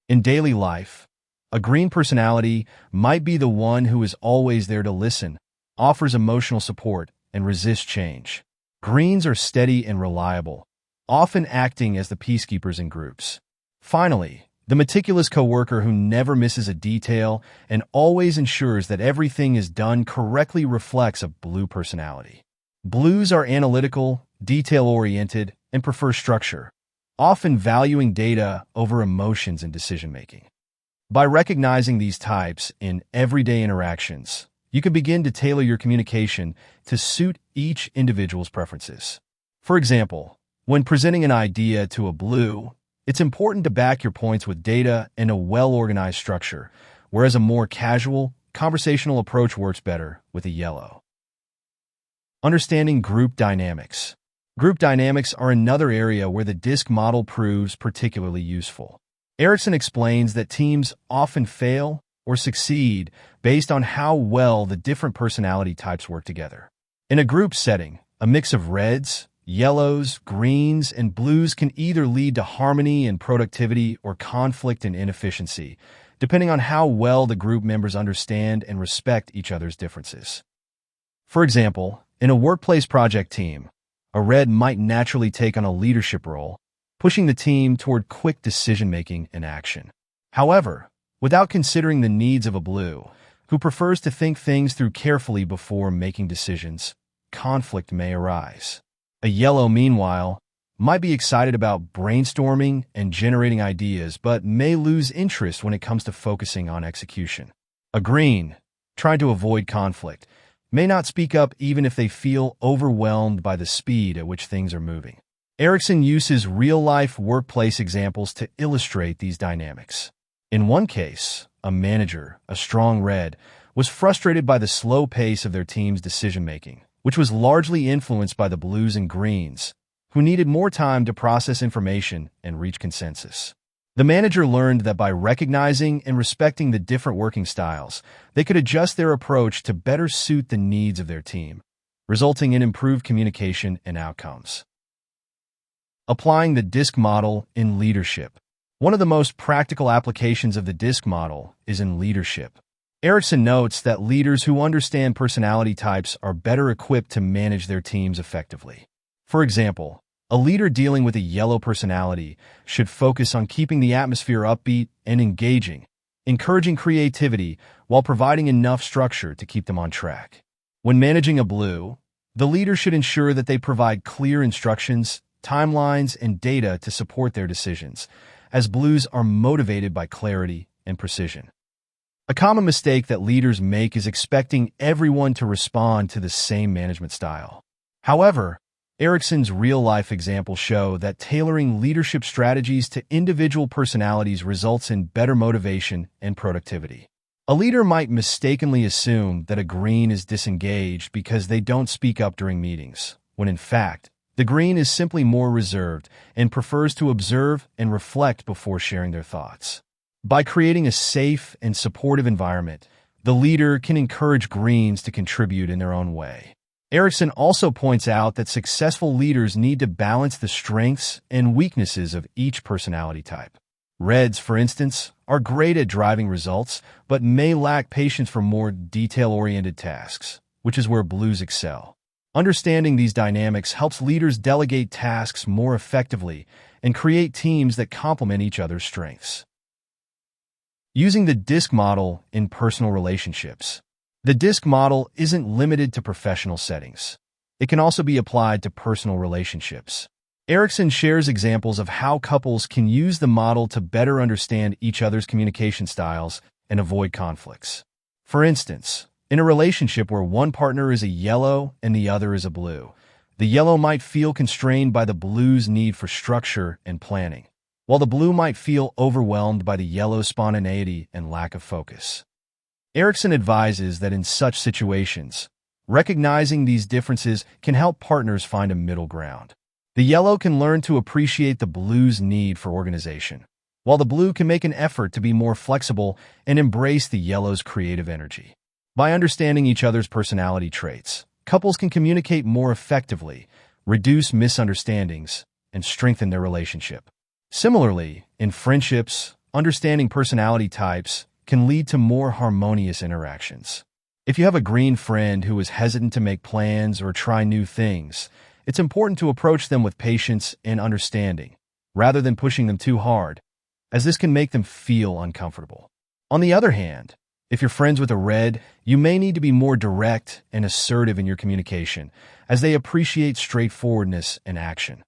In daily life, a green personality might be the one who is always there to listen, offers emotional support, and resists change. Greens are steady and reliable, often acting as the peacekeepers in groups. Finally, the meticulous coworker who never misses a detail and always ensures that everything is done correctly reflects a blue personality. Blues are analytical, detail-oriented, and prefer structure, often valuing data over emotions in decision-making. By recognizing these types in everyday interactions, you can begin to tailor your communication to suit each individual's preferences. For example, when presenting an idea to a blue, It's important to back your points with data and a well-organized structure, whereas a more casual, conversational approach works better with a yellow. Understanding group dynamics. Group dynamics are another area where the DISC model proves particularly useful. Erikson explains that teams often fail or succeed based on how well the different personality types work together. In a group setting, a mix of reds, yellows, greens, and blues can either lead to harmony and productivity or conflict and inefficiency, depending on how well the group members understand and respect each other's differences. For example, in a workplace project team, a red might naturally take on a leadership role, pushing the team toward quick decision-making and action. However, without considering the needs of a blue, who prefers to think things through carefully before making decisions, conflict may arise. A yellow, meanwhile, might be excited about brainstorming and generating ideas, but may lose interest when it comes to focusing on execution. A green, trying to avoid conflict, may not speak up even if they feel overwhelmed by the speed at which things are moving. Erikson uses real-life workplace examples to illustrate these dynamics. In one case, a manager, a strong red, was frustrated by the slow pace of their team's decision-making, which was largely influenced by the blues and greens, who needed more time to process information and reach consensus. The manager learned that by recognizing and respecting the different working styles, they could adjust their approach to better suit the needs of their team, resulting in improved communication and outcomes. Applying the DISC model in leadership. One of the most practical applications of the DISC model is in leadership. Erikson notes that leaders who understand personality types are better equipped to manage their teams effectively. For example, a leader dealing with a yellow personality should focus on keeping the atmosphere upbeat and engaging, encouraging creativity while providing enough structure to keep them on track. When managing a blue, the leader should ensure that they provide clear instructions, timelines, and data to support their decisions, as blues are motivated by clarity and precision. A common mistake that leaders make is expecting everyone to respond to the same management style. However, Erikson's real-life examples show that tailoring leadership strategies to individual personalities results in better motivation and productivity. A leader might mistakenly assume that a green is disengaged because they don't speak up during meetings, when in fact, the green is simply more reserved and prefers to observe and reflect before sharing their thoughts. By creating a safe and supportive environment, the leader can encourage greens to contribute in their own way. Erikson also points out that successful leaders need to balance the strengths and weaknesses of each personality type. Reds, for instance, are great at driving results, but may lack patience for more detail-oriented tasks, which is where blues excel. Understanding these dynamics helps leaders delegate tasks more effectively and create teams that complement each other's strengths. Using the DISC model in personal relationships. The DISC model isn't limited to professional settings. It can also be applied to personal relationships. Erikson shares examples of how couples can use the model to better understand each other's communication styles and avoid conflicts. For instance, in a relationship where one partner is a yellow and the other is a blue, the yellow might feel constrained by the blue's need for structure and planning, while the blue might feel overwhelmed by the yellow's spontaneity and lack of focus. Erikson advises that in such situations, recognizing these differences can help partners find a middle ground. The yellow can learn to appreciate the blue's need for organization, while the blue can make an effort to be more flexible and embrace the yellow's creative energy. By understanding each other's personality traits, couples can communicate more effectively, reduce misunderstandings, and strengthen their relationship. Similarly, in friendships, understanding personality types can lead to more harmonious interactions. If you have a green friend who is hesitant to make plans or try new things, it's important to approach them with patience and understanding, rather than pushing them too hard, as this can make them feel uncomfortable. On the other hand, if you're friends with a red, you may need to be more direct and assertive in your communication, as they appreciate straightforwardness and action.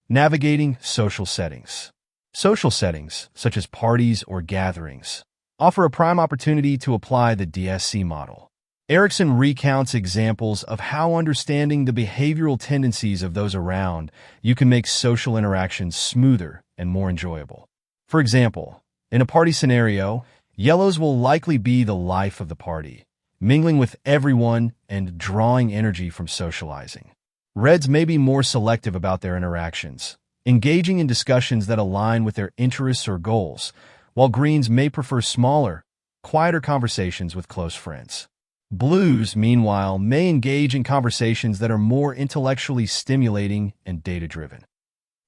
Navigating social settings. Social settings, such as parties or gatherings, offer a prime opportunity to apply the DSC model. Erickson recounts examples of how understanding the behavioral tendencies of those around you can make social interactions smoother and more enjoyable. For example, in a party scenario, yellows will likely be the life of the party, mingling with everyone and drawing energy from socializing. Reds may be more selective about their interactions, engaging in discussions that align with their interests or goals, while greens may prefer smaller, quieter conversations with close friends. Blues, meanwhile, may engage in conversations that are more intellectually stimulating and data-driven.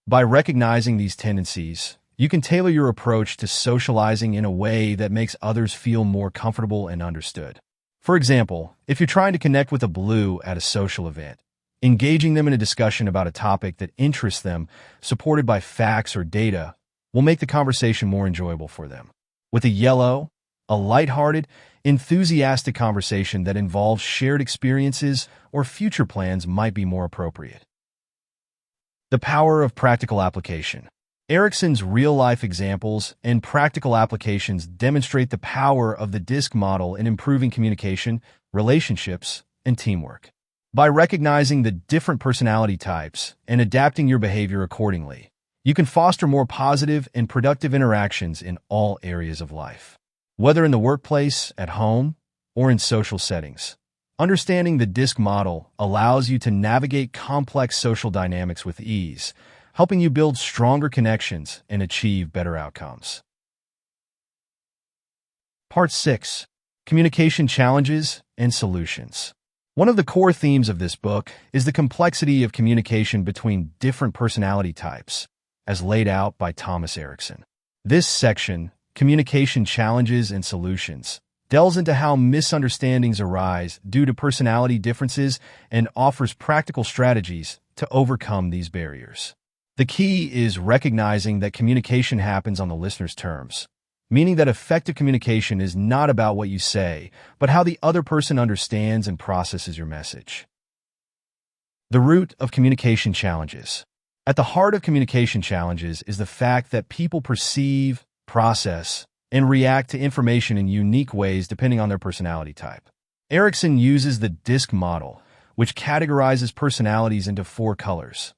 By recognizing these tendencies, you can tailor your approach to socializing in a way that makes others feel more comfortable and understood. For example, if you're trying to connect with a blue at a social event, engaging them in a discussion about a topic that interests them, supported by facts or data, will make the conversation more enjoyable for them. With a yellow, a lighthearted, enthusiastic conversation that involves shared experiences or future plans might be more appropriate. The power of practical application. Erickson's real-life examples and practical applications demonstrate the power of the DISC model in improving communication, relationships, and teamwork. By recognizing the different personality types and adapting your behavior accordingly, you can foster more positive and productive interactions in all areas of life. Whether in the workplace, at home, or in social settings, understanding the DISC model allows you to navigate complex social dynamics with ease, helping you build stronger connections and achieve better outcomes. Part 6. Communication Challenges and Solutions. One of the core themes of this book is the complexity of communication between different personality types, as laid out by Thomas Erikson. This section, Communication Challenges and Solutions, delves into how misunderstandings arise due to personality differences and offers practical strategies to overcome these barriers. The key is recognizing that communication happens on the listener's terms, meaning that effective communication is not about what you say, but how the other person understands and processes your message. The root of communication challenges. At the heart of communication challenges is the fact that people perceive, process, and react to information in unique ways depending on their personality type. Erickson uses the DISC model, which categorizes personalities into 4 colors: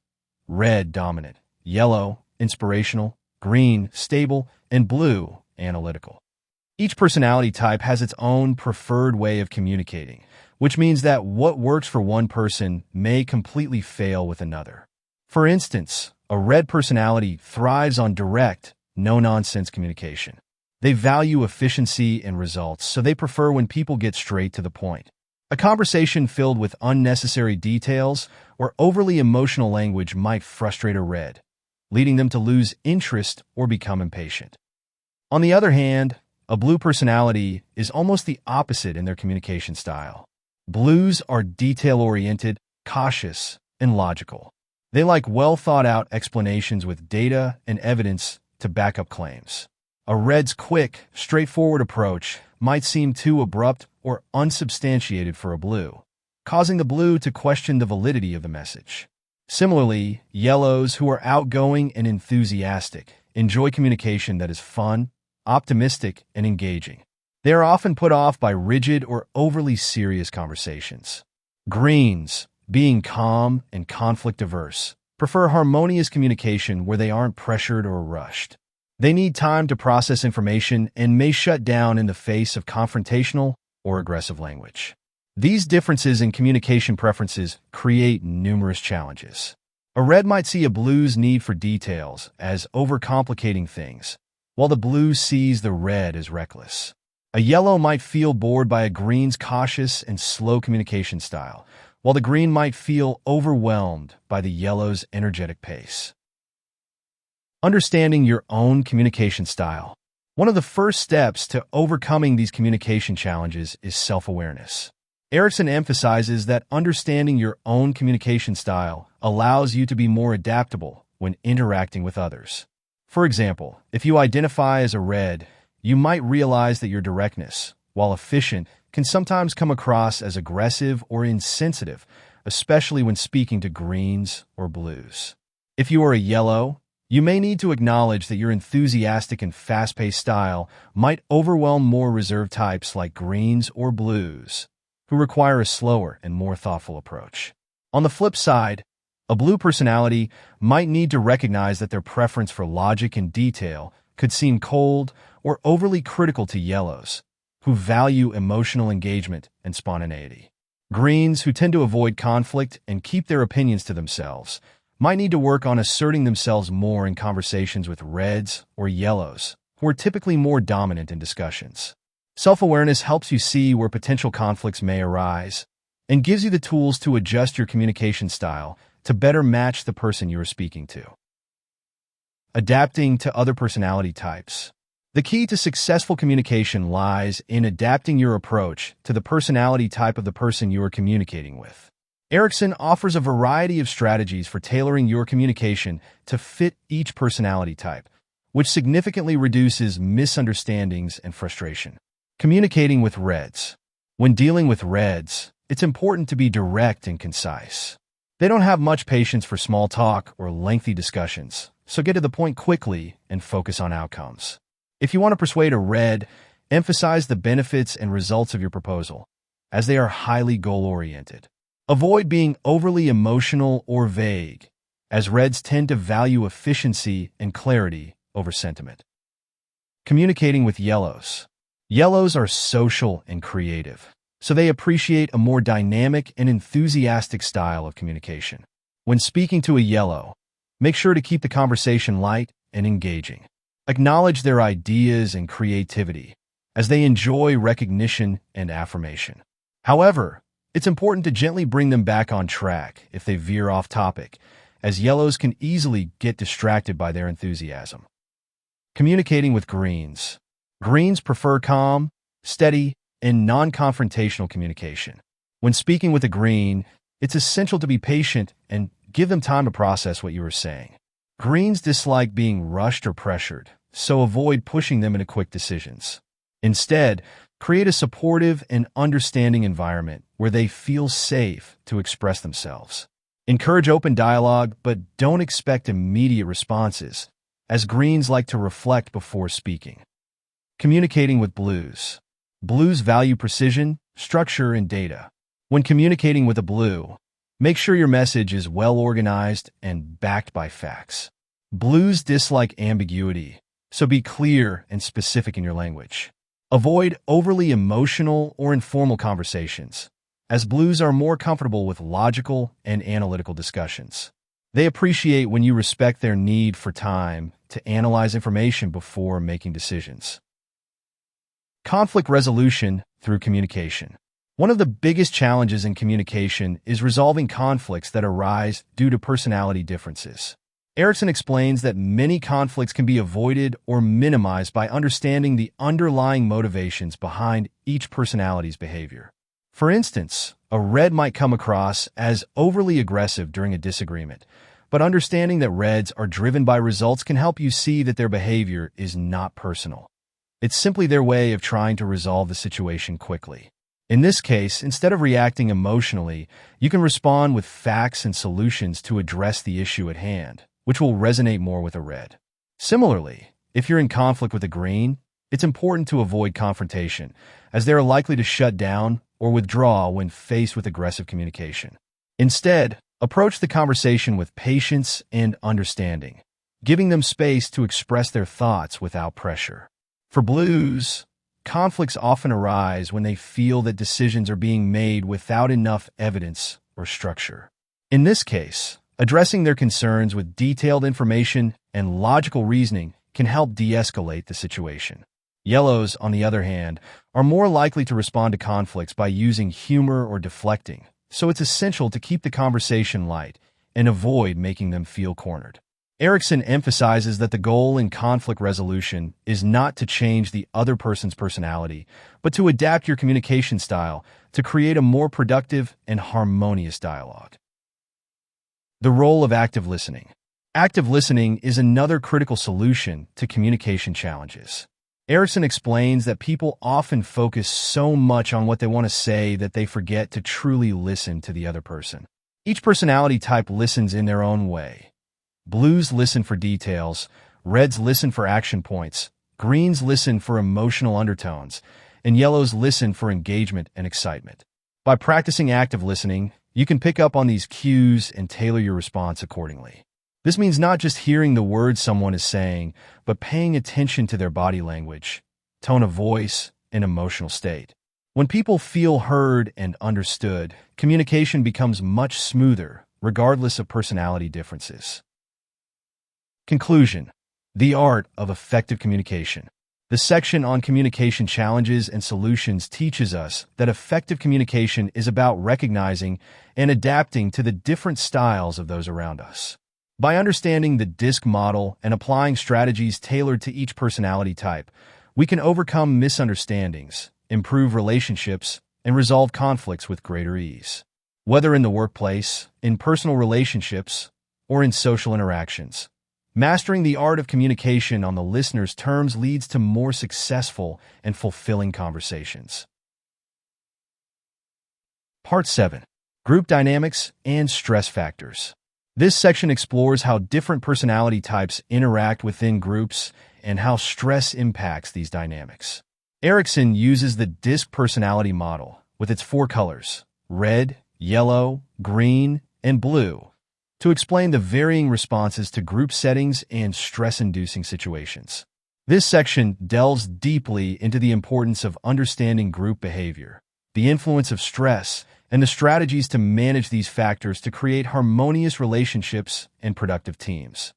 red, dominant; yellow, inspirational; green, stable; and blue, analytical. Each personality type has its own preferred way of communicating, which means that what works for one person may completely fail with another. For instance, a red personality thrives on direct, no-nonsense communication. They value efficiency and results, so they prefer when people get straight to the point. A conversation filled with unnecessary details or overly emotional language might frustrate a red, leading them to lose interest or become impatient. On the other hand, a blue personality is almost the opposite in their communication style. Blues are detail-oriented, cautious, and logical. They like well-thought-out explanations with data and evidence to back up claims. A red's quick, straightforward approach might seem too abrupt or unsubstantiated for a blue, causing the blue to question the validity of the message. Similarly, yellows, who are outgoing and enthusiastic, enjoy communication that is fun, optimistic, and engaging. They are often put off by rigid or overly serious conversations. Greens, being calm and conflict-averse, prefer harmonious communication where they aren't pressured or rushed. They need time to process information and may shut down in the face of confrontational or aggressive language. These differences in communication preferences create numerous challenges. A red might see a blue's need for details as overcomplicating things, while the blue sees the red as reckless. A yellow might feel bored by a green's cautious and slow communication style, while the green might feel overwhelmed by the yellow's energetic pace. Understanding your own communication style. One of the first steps to overcoming these communication challenges is self-awareness. Erickson emphasizes that understanding your own communication style allows you to be more adaptable when interacting with others. For example, if you identify as a red, you might realize that your directness, while efficient, can sometimes come across as aggressive or insensitive, especially when speaking to greens or blues. If you are a yellow, you may need to acknowledge that your enthusiastic and fast-paced style might overwhelm more reserved types like greens or blues, who require a slower and more thoughtful approach. On the flip side, a blue personality might need to recognize that their preference for logic and detail could seem cold or overly critical to yellows, who value emotional engagement and spontaneity. Greens, who tend to avoid conflict and keep their opinions to themselves, might need to work on asserting themselves more in conversations with reds or yellows, who are typically more dominant in discussions. Self-awareness helps you see where potential conflicts may arise and gives you the tools to adjust your communication style to better match the person you are speaking to. Adapting to other personality types. The key to successful communication lies in adapting your approach to the personality type of the person you are communicating with. Erikson offers a variety of strategies for tailoring your communication to fit each personality type, which significantly reduces misunderstandings and frustration. Communicating with reds. When dealing with reds, it's important to be direct and concise. They don't have much patience for small talk or lengthy discussions, so get to the point quickly and focus on outcomes. If you want to persuade a red, emphasize the benefits and results of your proposal, as they are highly goal-oriented. Avoid being overly emotional or vague, as reds tend to value efficiency and clarity over sentiment. Communicating with yellows. Yellows are social and creative, so they appreciate a more dynamic and enthusiastic style of communication. When speaking to a yellow, make sure to keep the conversation light and engaging. Acknowledge their ideas and creativity, as they enjoy recognition and affirmation. However, it's important to gently bring them back on track if they veer off topic, as yellows can easily get distracted by their enthusiasm. Communicating with greens. Greens prefer calm, steady, and non-confrontational communication. When speaking with a green, it's essential to be patient and give them time to process what you are saying. Greens dislike being rushed or pressured, so avoid pushing them into quick decisions. Instead, create a supportive and understanding environment where they feel safe to express themselves. Encourage open dialogue, but don't expect immediate responses, as greens like to reflect before speaking. Communicating with blues. Blues value precision, structure, and data. When communicating with a blue, make sure your message is well organized and backed by facts. Blues dislike ambiguity, so be clear and specific in your language. Avoid overly emotional or informal conversations, as blues are more comfortable with logical and analytical discussions. They appreciate when you respect their need for time to analyze information before making decisions. Conflict resolution through communication. One of the biggest challenges in communication is resolving conflicts that arise due to personality differences. Erikson explains that many conflicts can be avoided or minimized by understanding the underlying motivations behind each personality's behavior. For instance, a red might come across as overly aggressive during a disagreement, but understanding that reds are driven by results can help you see that their behavior is not personal. It's simply their way of trying to resolve the situation quickly. In this case, instead of reacting emotionally, you can respond with facts and solutions to address the issue at hand, which will resonate more with a red. Similarly, if you're in conflict with a green, it's important to avoid confrontation, as they are likely to shut down or withdraw when faced with aggressive communication. Instead, approach the conversation with patience and understanding, giving them space to express their thoughts without pressure. For blues, conflicts often arise when they feel that decisions are being made without enough evidence or structure. In this case, addressing their concerns with detailed information and logical reasoning can help de-escalate the situation. Yellows, on the other hand, are more likely to respond to conflicts by using humor or deflecting, so it's essential to keep the conversation light and avoid making them feel cornered. Erikson emphasizes that the goal in conflict resolution is not to change the other person's personality, but to adapt your communication style to create a more productive and harmonious dialogue. The role of active listening. Active listening is another critical solution to communication challenges. Erikson explains that people often focus so much on what they want to say that they forget to truly listen to the other person. Each personality type listens in their own way. Blues listen for details, reds listen for action points, greens listen for emotional undertones, and yellows listen for engagement and excitement. By practicing active listening, you can pick up on these cues and tailor your response accordingly. This means not just hearing the words someone is saying, but paying attention to their body language, tone of voice, and emotional state. When people feel heard and understood, communication becomes much smoother, regardless of personality differences. Conclusion: the art of effective communication. The section on communication challenges and solutions teaches us that effective communication is about recognizing and adapting to the different styles of those around us. By understanding the DISC model and applying strategies tailored to each personality type, we can overcome misunderstandings, improve relationships, and resolve conflicts with greater ease. Whether in the workplace, in personal relationships, or in social interactions, mastering the art of communication on the listener's terms leads to more successful and fulfilling conversations. Part 7. Group Dynamics and Stress Factors. This section explores how different personality types interact within groups and how stress impacts these dynamics. Erikson uses the DISC personality model, with its 4 colors, red, yellow, green, and blue, to explain the varying responses to group settings and stress-inducing situations. This section delves deeply into the importance of understanding group behavior, the influence of stress, and the strategies to manage these factors to create harmonious relationships and productive teams.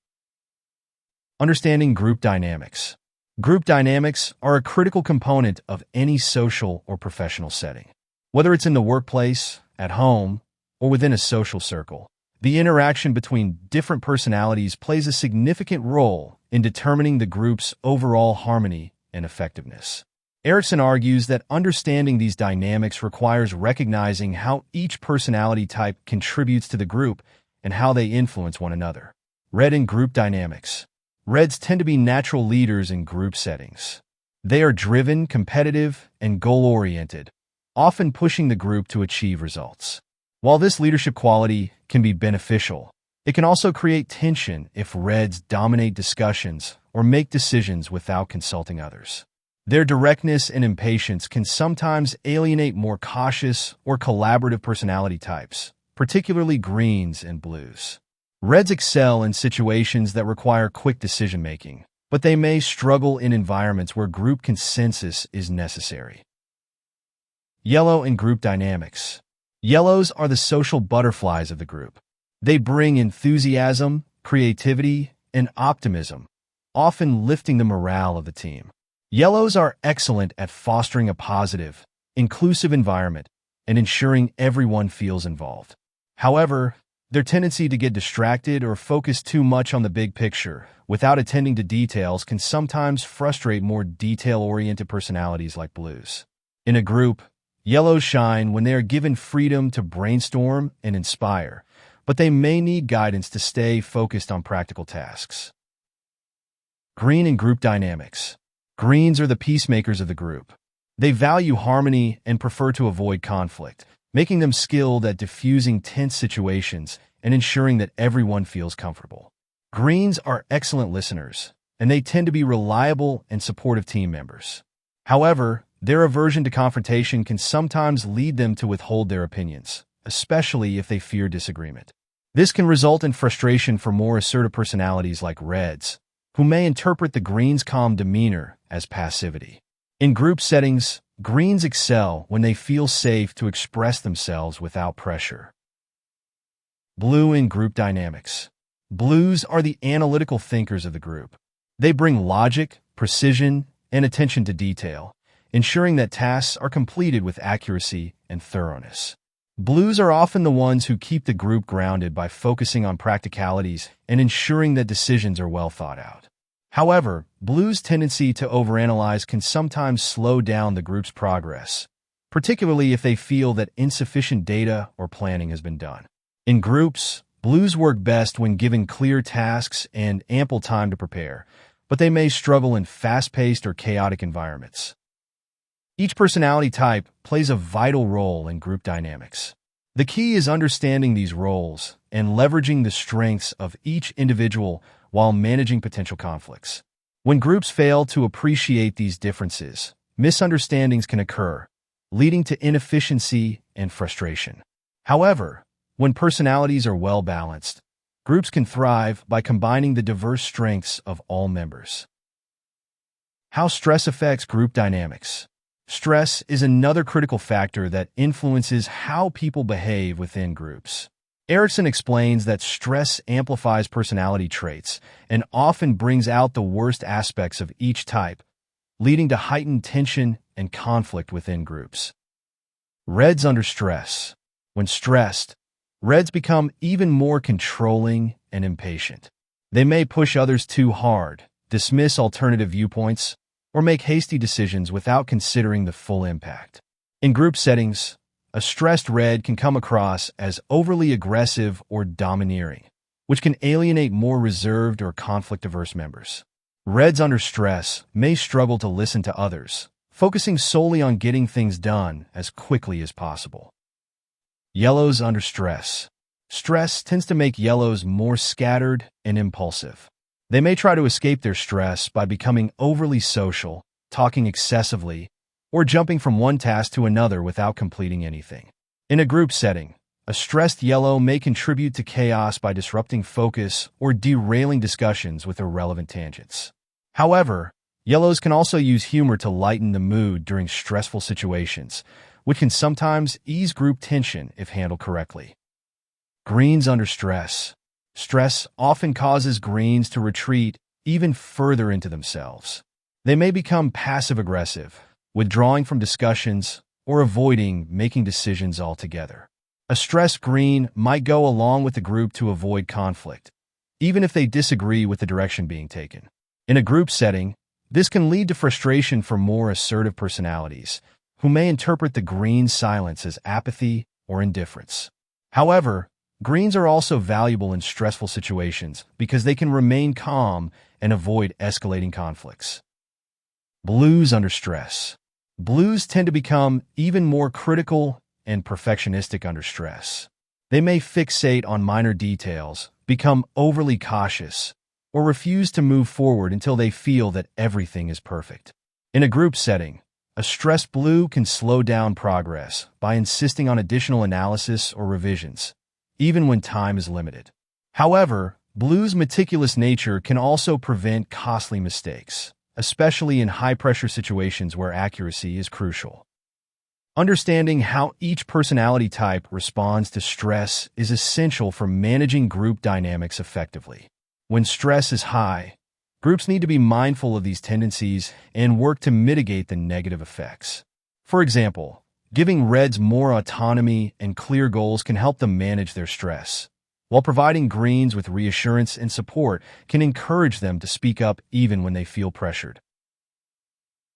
Understanding group dynamics. Group dynamics are a critical component of any social or professional setting. Whether it's in the workplace, at home, or within a social circle, the interaction between different personalities plays a significant role in determining the group's overall harmony and effectiveness. Erikson argues that understanding these dynamics requires recognizing how each personality type contributes to the group and how they influence one another. Red and group dynamics. Reds tend to be natural leaders in group settings. They are driven, competitive, and goal-oriented, often pushing the group to achieve results. While this leadership quality can be beneficial, it can also create tension if Reds dominate discussions or make decisions without consulting others. Their directness and impatience can sometimes alienate more cautious or collaborative personality types, particularly Greens and Blues. Reds excel in situations that require quick decision-making, but they may struggle in environments where group consensus is necessary. Yellow and group dynamics. Yellows are the social butterflies of the group. They bring enthusiasm, creativity, and optimism, often lifting the morale of the team. Yellows are excellent at fostering a positive, inclusive environment and ensuring everyone feels involved. However, their tendency to get distracted or focus too much on the big picture without attending to details can sometimes frustrate more detail-oriented personalities like Blues. In a group, Yellows shine when they are given freedom to brainstorm and inspire, but they may need guidance to stay focused on practical tasks. Green and group dynamics. Greens are the peacemakers of the group. They value harmony and prefer to avoid conflict, making them skilled at diffusing tense situations and ensuring that everyone feels comfortable. Greens are excellent listeners, and they tend to be reliable and supportive team members. However, their aversion to confrontation can sometimes lead them to withhold their opinions, especially if they fear disagreement. This can result in frustration for more assertive personalities like Reds, who may interpret the Greens' calm demeanor as passivity. In group settings, Greens excel when they feel safe to express themselves without pressure. Blue in group dynamics. Blues are the analytical thinkers of the group. They bring logic, precision, and attention to detail, ensuring that tasks are completed with accuracy and thoroughness. Blues are often the ones who keep the group grounded by focusing on practicalities and ensuring that decisions are well thought out. However, Blues' tendency to overanalyze can sometimes slow down the group's progress, particularly if they feel that insufficient data or planning has been done. In groups, Blues work best when given clear tasks and ample time to prepare, but they may struggle in fast-paced or chaotic environments. Each personality type plays a vital role in group dynamics. The key is understanding these roles and leveraging the strengths of each individual while managing potential conflicts. When groups fail to appreciate these differences, misunderstandings can occur, leading to inefficiency and frustration. However, when personalities are well balanced, groups can thrive by combining the diverse strengths of all members. How stress affects group dynamics. Stress is another critical factor that influences how people behave within groups. Erikson explains that stress amplifies personality traits and often brings out the worst aspects of each type, leading to heightened tension and conflict within groups. Reds under stress. When stressed, Reds become even more controlling and impatient. They may push others too hard, dismiss alternative viewpoints, or make hasty decisions without considering the full impact. In group settings, a stressed Red can come across as overly aggressive or domineering, which can alienate more reserved or conflict-averse members. Reds under stress may struggle to listen to others, focusing solely on getting things done as quickly as possible. Yellows under stress. Stress tends to make yellows more scattered and impulsive. They may try to escape their stress by becoming overly social, talking excessively, or jumping from one task to another without completing anything. In a group setting, a stressed yellow may contribute to chaos by disrupting focus or derailing discussions with irrelevant tangents. However, yellows can also use humor to lighten the mood during stressful situations, which can sometimes ease group tension if handled correctly. Greens under stress. Stress often causes greens to retreat even further into themselves. They may become passive-aggressive, withdrawing from discussions or avoiding making decisions altogether. A stressed green might go along with the group to avoid conflict, even if they disagree with the direction being taken. In a group setting, this can lead to frustration for more assertive personalities, who may interpret the green silence as apathy or indifference. However, greens are also valuable in stressful situations because they can remain calm and avoid escalating conflicts. Blues under stress. Blues tend to become even more critical and perfectionistic under stress. They may fixate on minor details, become overly cautious, or refuse to move forward until they feel that everything is perfect. In a group setting, a stressed blue can slow down progress by insisting on additional analysis or revisions, even when time is limited. However, blue's meticulous nature can also prevent costly mistakes, especially in high-pressure situations where accuracy is crucial. Understanding how each personality type responds to stress is essential for managing group dynamics effectively. When stress is high, groups need to be mindful of these tendencies and work to mitigate the negative effects. For example, giving Reds more autonomy and clear goals can help them manage their stress, while providing greens with reassurance and support can encourage them to speak up even when they feel pressured.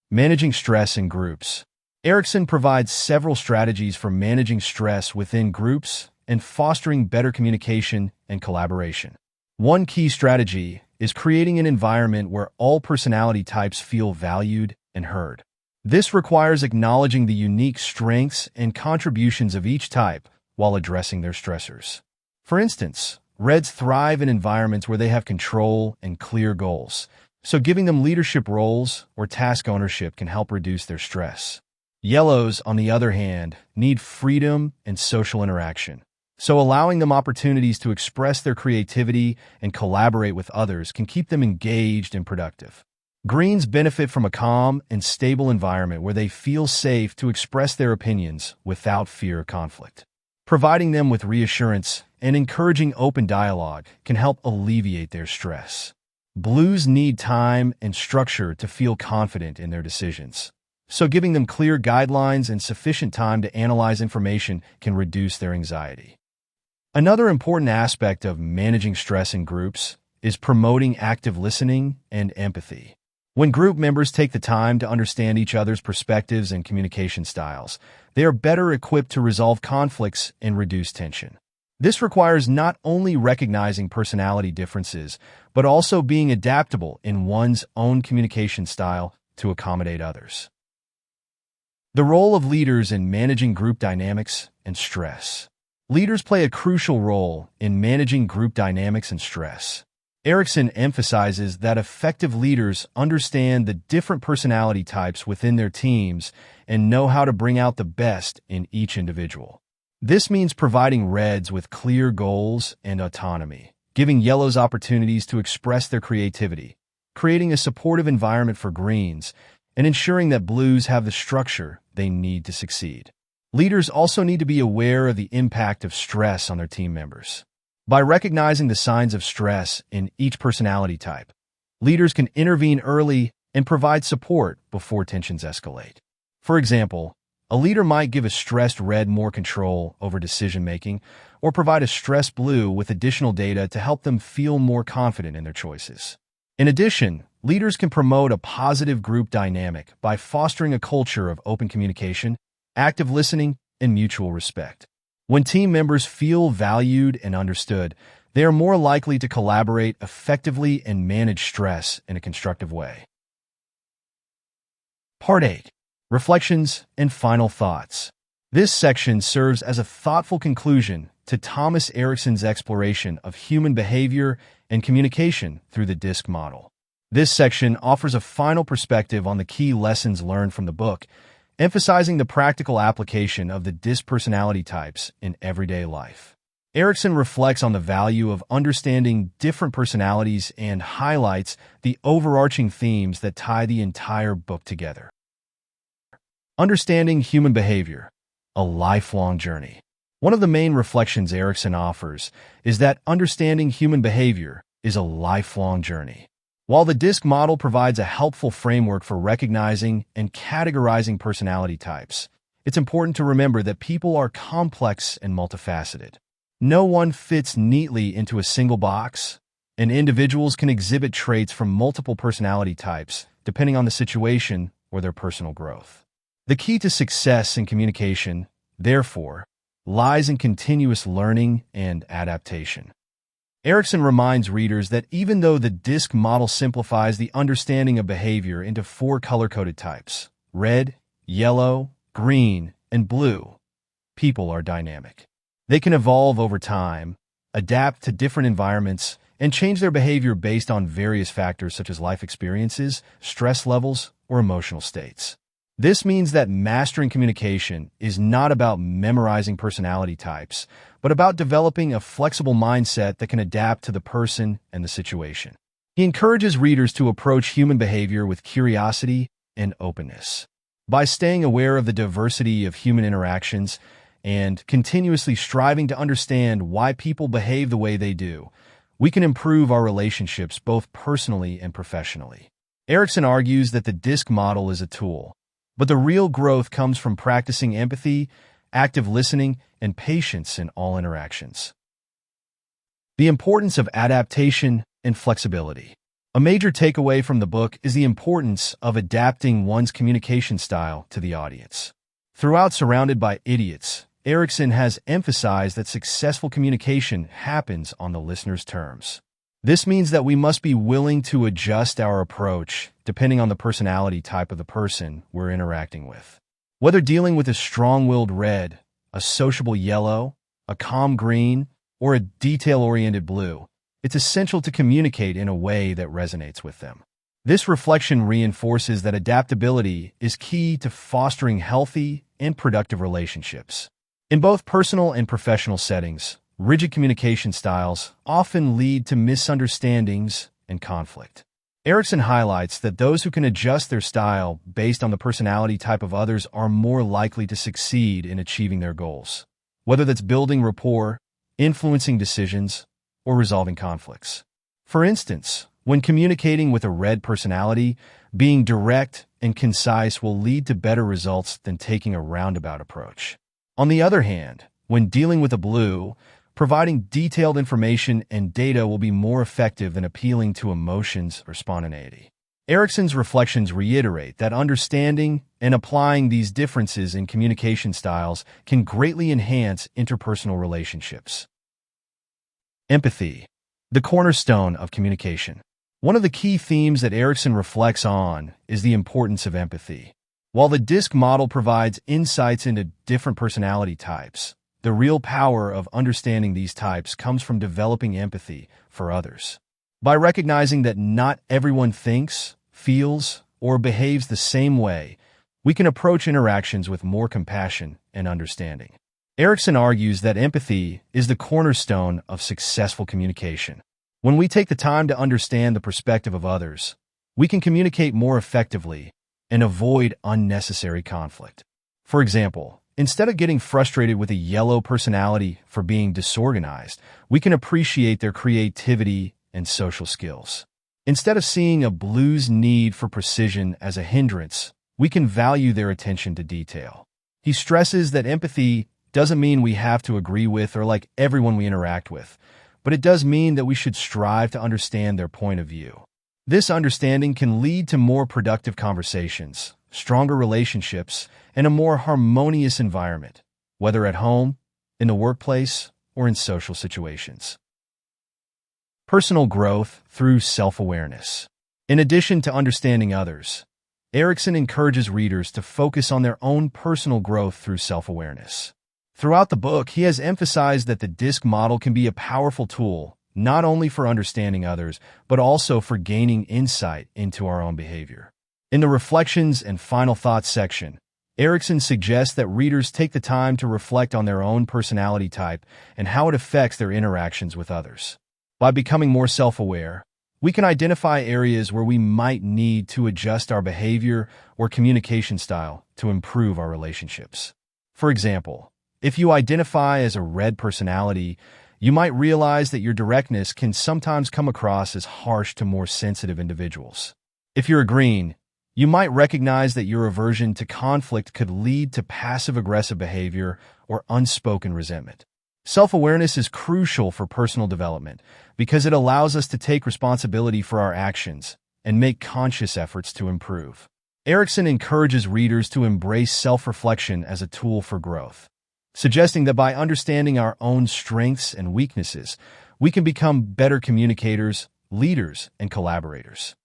Managing stress in groups. Erikson provides several strategies for managing stress within groups and fostering better communication and collaboration. One key strategy is creating an environment where all personality types feel valued and heard. This requires acknowledging the unique strengths and contributions of each type while addressing their stressors. For instance, Reds thrive in environments where they have control and clear goals, so giving them leadership roles or task ownership can help reduce their stress. Yellows, on the other hand, need freedom and social interaction, so allowing them opportunities to express their creativity and collaborate with others can keep them engaged and productive. Greens benefit from a calm and stable environment where they feel safe to express their opinions without fear of conflict. Providing them with reassurance and encouraging open dialogue can help alleviate their stress. Blues need time and structure to feel confident in their decisions, so giving them clear guidelines and sufficient time to analyze information can reduce their anxiety. Another important aspect of managing stress in groups is promoting active listening and empathy. When group members take the time to understand each other's perspectives and communication styles, they are better equipped to resolve conflicts and reduce tension. This requires not only recognizing personality differences, but also being adaptable in one's own communication style to accommodate others. The role of leaders in managing group dynamics and stress. Leaders play a crucial role in managing group dynamics and stress. Erickson emphasizes that effective leaders understand the different personality types within their teams and know how to bring out the best in each individual. This means providing reds with clear goals and autonomy, giving yellows opportunities to express their creativity, creating a supportive environment for greens, and ensuring that blues have the structure they need to succeed. Leaders also need to be aware of the impact of stress on their team members. By recognizing the signs of stress in each personality type, leaders can intervene early and provide support before tensions escalate. For example, a leader might give a stressed red more control over decision-making or provide a stressed blue with additional data to help them feel more confident in their choices. In addition, leaders can promote a positive group dynamic by fostering a culture of open communication, active listening, and mutual respect. When team members feel valued and understood, they are more likely to collaborate effectively and manage stress in a constructive way. Part 8. Reflections and Final Thoughts. This section serves as a thoughtful conclusion to Thomas Erickson's exploration of human behavior and communication through the DISC model. This section offers a final perspective on the key lessons learned from the book, emphasizing the practical application of the DISC personality types in everyday life. Erickson reflects on the value of understanding different personalities and highlights the overarching themes that tie the entire book together. Understanding human behavior, a lifelong journey. One of the main reflections Erickson offers is that understanding human behavior is a lifelong journey. While the DISC model provides a helpful framework for recognizing and categorizing personality types, it's important to remember that people are complex and multifaceted. No one fits neatly into a single box, and individuals can exhibit traits from multiple personality types depending on the situation or their personal growth. The key to success in communication, therefore, lies in continuous learning and adaptation. Erickson reminds readers that even though the DISC model simplifies the understanding of behavior into 4 color-coded types, red, yellow, green, and blue, people are dynamic. They can evolve over time, adapt to different environments, and change their behavior based on various factors such as life experiences, stress levels, or emotional states. This means that mastering communication is not about memorizing personality types, but about developing a flexible mindset that can adapt to the person and the situation. He encourages readers to approach human behavior with curiosity and openness. By staying aware of the diversity of human interactions and continuously striving to understand why people behave the way they do, we can improve our relationships both personally and professionally. Erickson argues that the DISC model is a tool, but the real growth comes from practicing empathy, active listening, and patience in all interactions. The importance of adaptation and flexibility. A major takeaway from the book is the importance of adapting one's communication style to the audience. Throughout Surrounded by Idiots, Erickson has emphasized that successful communication happens on the listener's terms. This means that we must be willing to adjust our approach depending on the personality type of the person we're interacting with. Whether dealing with a strong-willed red, a sociable yellow, a calm green, or a detail-oriented blue, it's essential to communicate in a way that resonates with them. This reflection reinforces that adaptability is key to fostering healthy and productive relationships. In both personal and professional settings, rigid communication styles often lead to misunderstandings and conflict. Erickson highlights that those who can adjust their style based on the personality type of others are more likely to succeed in achieving their goals, whether that's building rapport, influencing decisions, or resolving conflicts. For instance, when communicating with a red personality, being direct and concise will lead to better results than taking a roundabout approach. On the other hand, when dealing with a blue, providing detailed information and data will be more effective than appealing to emotions or spontaneity. Erickson's reflections reiterate that understanding and applying these differences in communication styles can greatly enhance interpersonal relationships. Empathy, the cornerstone of communication. One of the key themes that Erickson reflects on is the importance of empathy. While the DISC model provides insights into different personality types, the real power of understanding these types comes from developing empathy for others. By recognizing that not everyone thinks, feels, or behaves the same way, we can approach interactions with more compassion and understanding. Erickson argues that empathy is the cornerstone of successful communication. When we take the time to understand the perspective of others, we can communicate more effectively and avoid unnecessary conflict. For example, instead of getting frustrated with a yellow personality for being disorganized, we can appreciate their creativity and social skills. Instead of seeing a blue's need for precision as a hindrance, we can value their attention to detail. He stresses that empathy doesn't mean we have to agree with or like everyone we interact with, but it does mean that we should strive to understand their point of view. This understanding can lead to more productive conversations, stronger relationships, and a more harmonious environment, whether at home, in the workplace, or in social situations. Personal growth through self-awareness. In addition to understanding others, Erickson encourages readers to focus on their own personal growth through self-awareness. Throughout the book, he has emphasized that the DISC model can be a powerful tool, not only for understanding others, but also for gaining insight into our own behavior. In the Reflections and Final Thoughts section, Erickson suggests that readers take the time to reflect on their own personality type and how it affects their interactions with others. By becoming more self-aware, we can identify areas where we might need to adjust our behavior or communication style to improve our relationships. For example, if you identify as a red personality, you might realize that your directness can sometimes come across as harsh to more sensitive individuals. If you're a green, you might recognize that your aversion to conflict could lead to passive-aggressive behavior or unspoken resentment. Self-awareness is crucial for personal development because it allows us to take responsibility for our actions and make conscious efforts to improve. Erickson encourages readers to embrace self-reflection as a tool for growth, suggesting that by understanding our own strengths and weaknesses, we can become better communicators, leaders, and collaborators.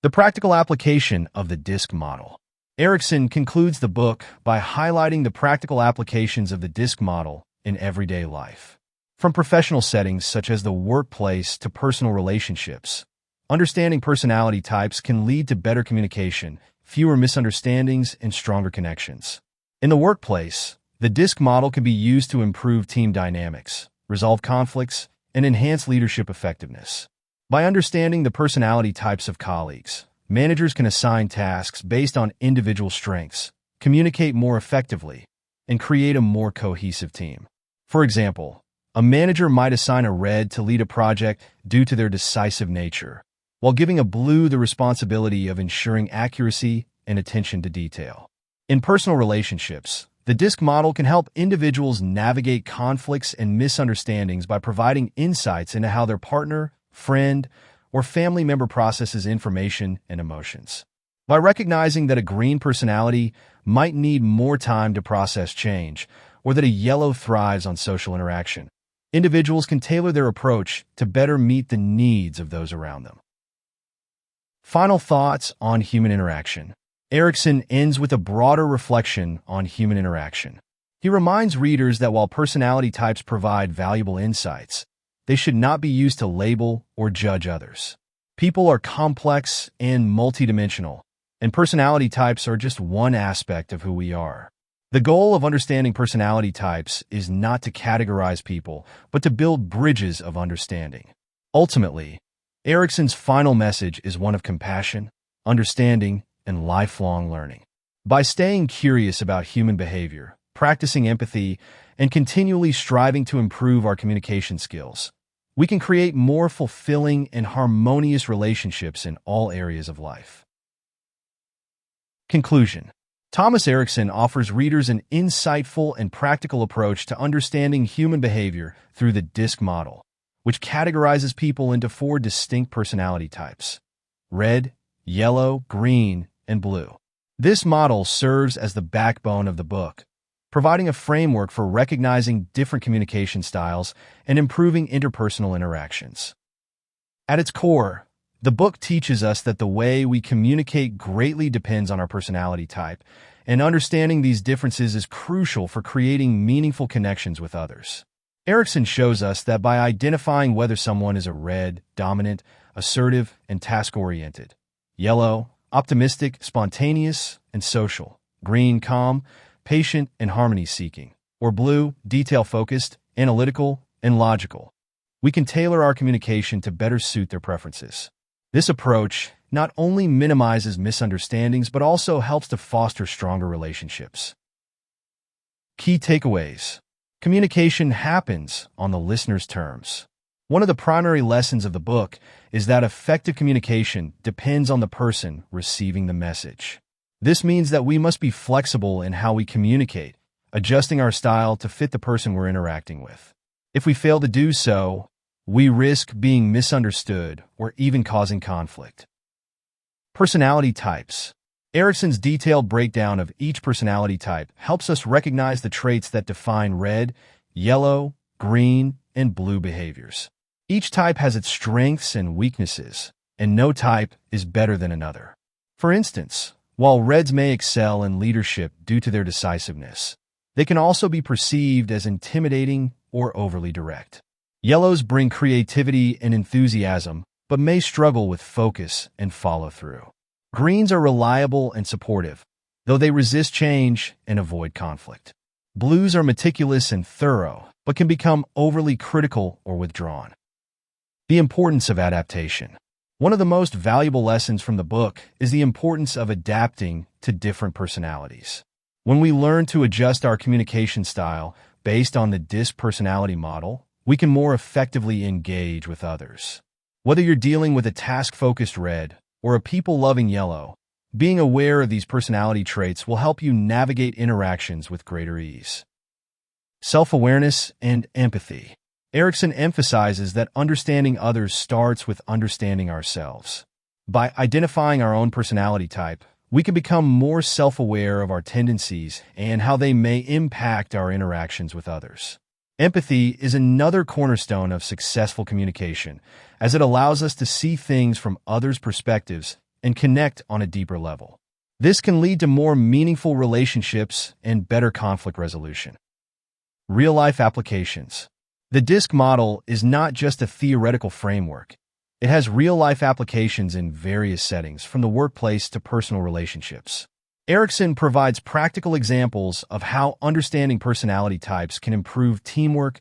The practical application of the DISC model. Erickson concludes the book by highlighting the practical applications of the DISC model in everyday life. From professional settings such as the workplace to personal relationships, understanding personality types can lead to better communication, fewer misunderstandings, and stronger connections. In the workplace, the DISC model can be used to improve team dynamics, resolve conflicts, and enhance leadership effectiveness. By understanding the personality types of colleagues, managers can assign tasks based on individual strengths, communicate more effectively, and create a more cohesive team. For example, a manager might assign a red to lead a project due to their decisive nature, while giving a blue the responsibility of ensuring accuracy and attention to detail. In personal relationships, the DISC model can help individuals navigate conflicts and misunderstandings by providing insights into how their partner, friend, or family member processes information and emotions. By recognizing that a green personality might need more time to process change, or that a yellow thrives on social interaction, individuals can tailor their approach to better meet the needs of those around them. Final thoughts on human interaction. Erickson ends with a broader reflection on human interaction. He reminds readers that while personality types provide valuable insights, they should not be used to label or judge others. People are complex and multidimensional, and personality types are just one aspect of who we are. The goal of understanding personality types is not to categorize people, but to build bridges of understanding. Ultimately, Erickson's final message is one of compassion, understanding, and lifelong learning. By staying curious about human behavior, practicing empathy, and continually striving to improve our communication skills, we can create more fulfilling and harmonious relationships in all areas of life. Conclusion. Thomas Erickson offers readers an insightful and practical approach to understanding human behavior through the DISC model, which categorizes people into 4 distinct personality types: red, yellow, green, and blue. This model serves as the backbone of the book, providing a framework for recognizing different communication styles and improving interpersonal interactions. At its core, the book teaches us that the way we communicate greatly depends on our personality type, and understanding these differences is crucial for creating meaningful connections with others. Erickson shows us that by identifying whether someone is a red, dominant, assertive, and task-oriented, yellow, optimistic, spontaneous, and social, green, calm, patient, and harmony-seeking, or blue, detail-focused, analytical, and logical, we can tailor our communication to better suit their preferences. This approach not only minimizes misunderstandings but also helps to foster stronger relationships. Key takeaways. Communication happens on the listener's terms. One of the primary lessons of the book is that effective communication depends on the person receiving the message. This means that we must be flexible in how we communicate, adjusting our style to fit the person we're interacting with. If we fail to do so, we risk being misunderstood or even causing conflict. Personality types. Erickson's detailed breakdown of each personality type helps us recognize the traits that define red, yellow, green, and blue behaviors. Each type has its strengths and weaknesses, and no type is better than another. For instance, while reds may excel in leadership due to their decisiveness, they can also be perceived as intimidating or overly direct. Yellows bring creativity and enthusiasm, but may struggle with focus and follow-through. Greens are reliable and supportive, though they resist change and avoid conflict. Blues are meticulous and thorough, but can become overly critical or withdrawn. The importance of adaptation. One of the most valuable lessons from the book is the importance of adapting to different personalities. When we learn to adjust our communication style based on the DISC personality model, we can more effectively engage with others. Whether you're dealing with a task-focused red or a people-loving yellow, being aware of these personality traits will help you navigate interactions with greater ease. Self-awareness and empathy. Erickson emphasizes that understanding others starts with understanding ourselves. By identifying our own personality type, we can become more self-aware of our tendencies and how they may impact our interactions with others. Empathy is another cornerstone of successful communication, as it allows us to see things from others' perspectives and connect on a deeper level. This can lead to more meaningful relationships and better conflict resolution. Real-life applications. The DISC model is not just a theoretical framework. It has real-life applications in various settings, from the workplace to personal relationships. Erickson provides practical examples of how understanding personality types can improve teamwork,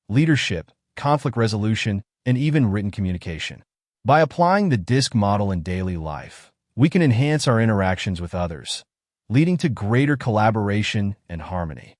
leadership, conflict resolution, and even written communication. By applying the DISC model in daily life, we can enhance our interactions with others, leading to greater collaboration and harmony.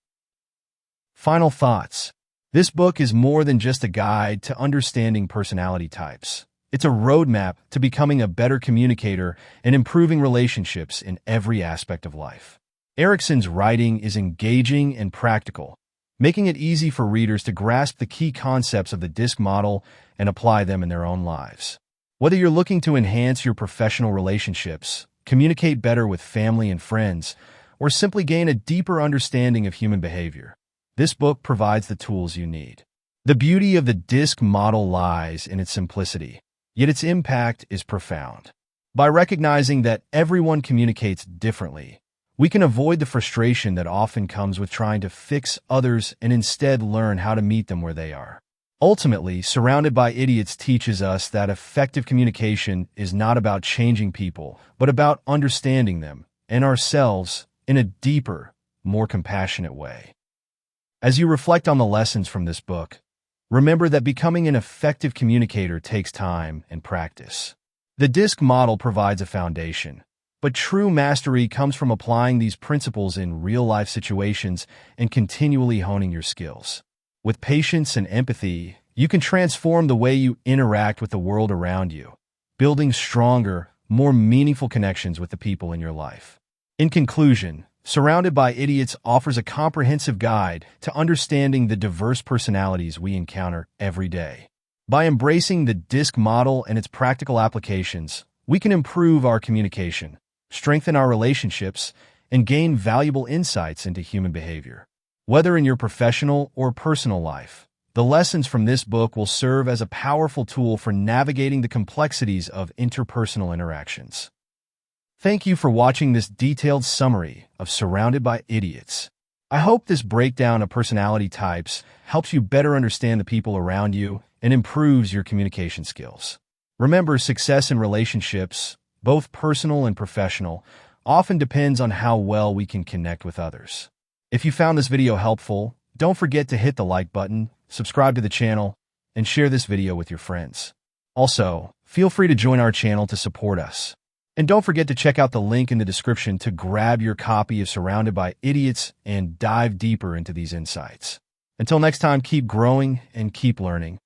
Final thoughts. This book is more than just a guide to understanding personality types. It's a roadmap to becoming a better communicator and improving relationships in every aspect of life. Erickson's writing is engaging and practical, making it easy for readers to grasp the key concepts of the DISC model and apply them in their own lives. Whether you're looking to enhance your professional relationships, communicate better with family and friends, or simply gain a deeper understanding of human behavior, this book provides the tools you need. The beauty of the DISC model lies in its simplicity, yet its impact is profound. By recognizing that everyone communicates differently, we can avoid the frustration that often comes with trying to fix others and instead learn how to meet them where they are. Ultimately, Surrounded by Idiots teaches us that effective communication is not about changing people, but about understanding them and ourselves in a deeper, more compassionate way. As you reflect on the lessons from this book, remember that becoming an effective communicator takes time and practice. The DISC model provides a foundation, but true mastery comes from applying these principles in real-life situations and continually honing your skills. With patience and empathy, you can transform the way you interact with the world around you, building stronger, more meaningful connections with the people in your life. In conclusion, Surrounded by Idiots offers a comprehensive guide to understanding the diverse personalities we encounter every day. By embracing the DISC model and its practical applications, we can improve our communication, strengthen our relationships, and gain valuable insights into human behavior. Whether in your professional or personal life, the lessons from this book will serve as a powerful tool for navigating the complexities of interpersonal interactions. Thank you for watching this detailed summary of Surrounded by Idiots. I hope this breakdown of personality types helps you better understand the people around you and improves your communication skills. Remember, success in relationships, both personal and professional, often depends on how well we can connect with others. If you found this video helpful, don't forget to hit the like button, subscribe to the channel, and share this video with your friends. Also, feel free to join our channel to support us. And don't forget to check out the link in the description to grab your copy of Surrounded by Idiots and dive deeper into these insights. Until next time, keep growing and keep learning.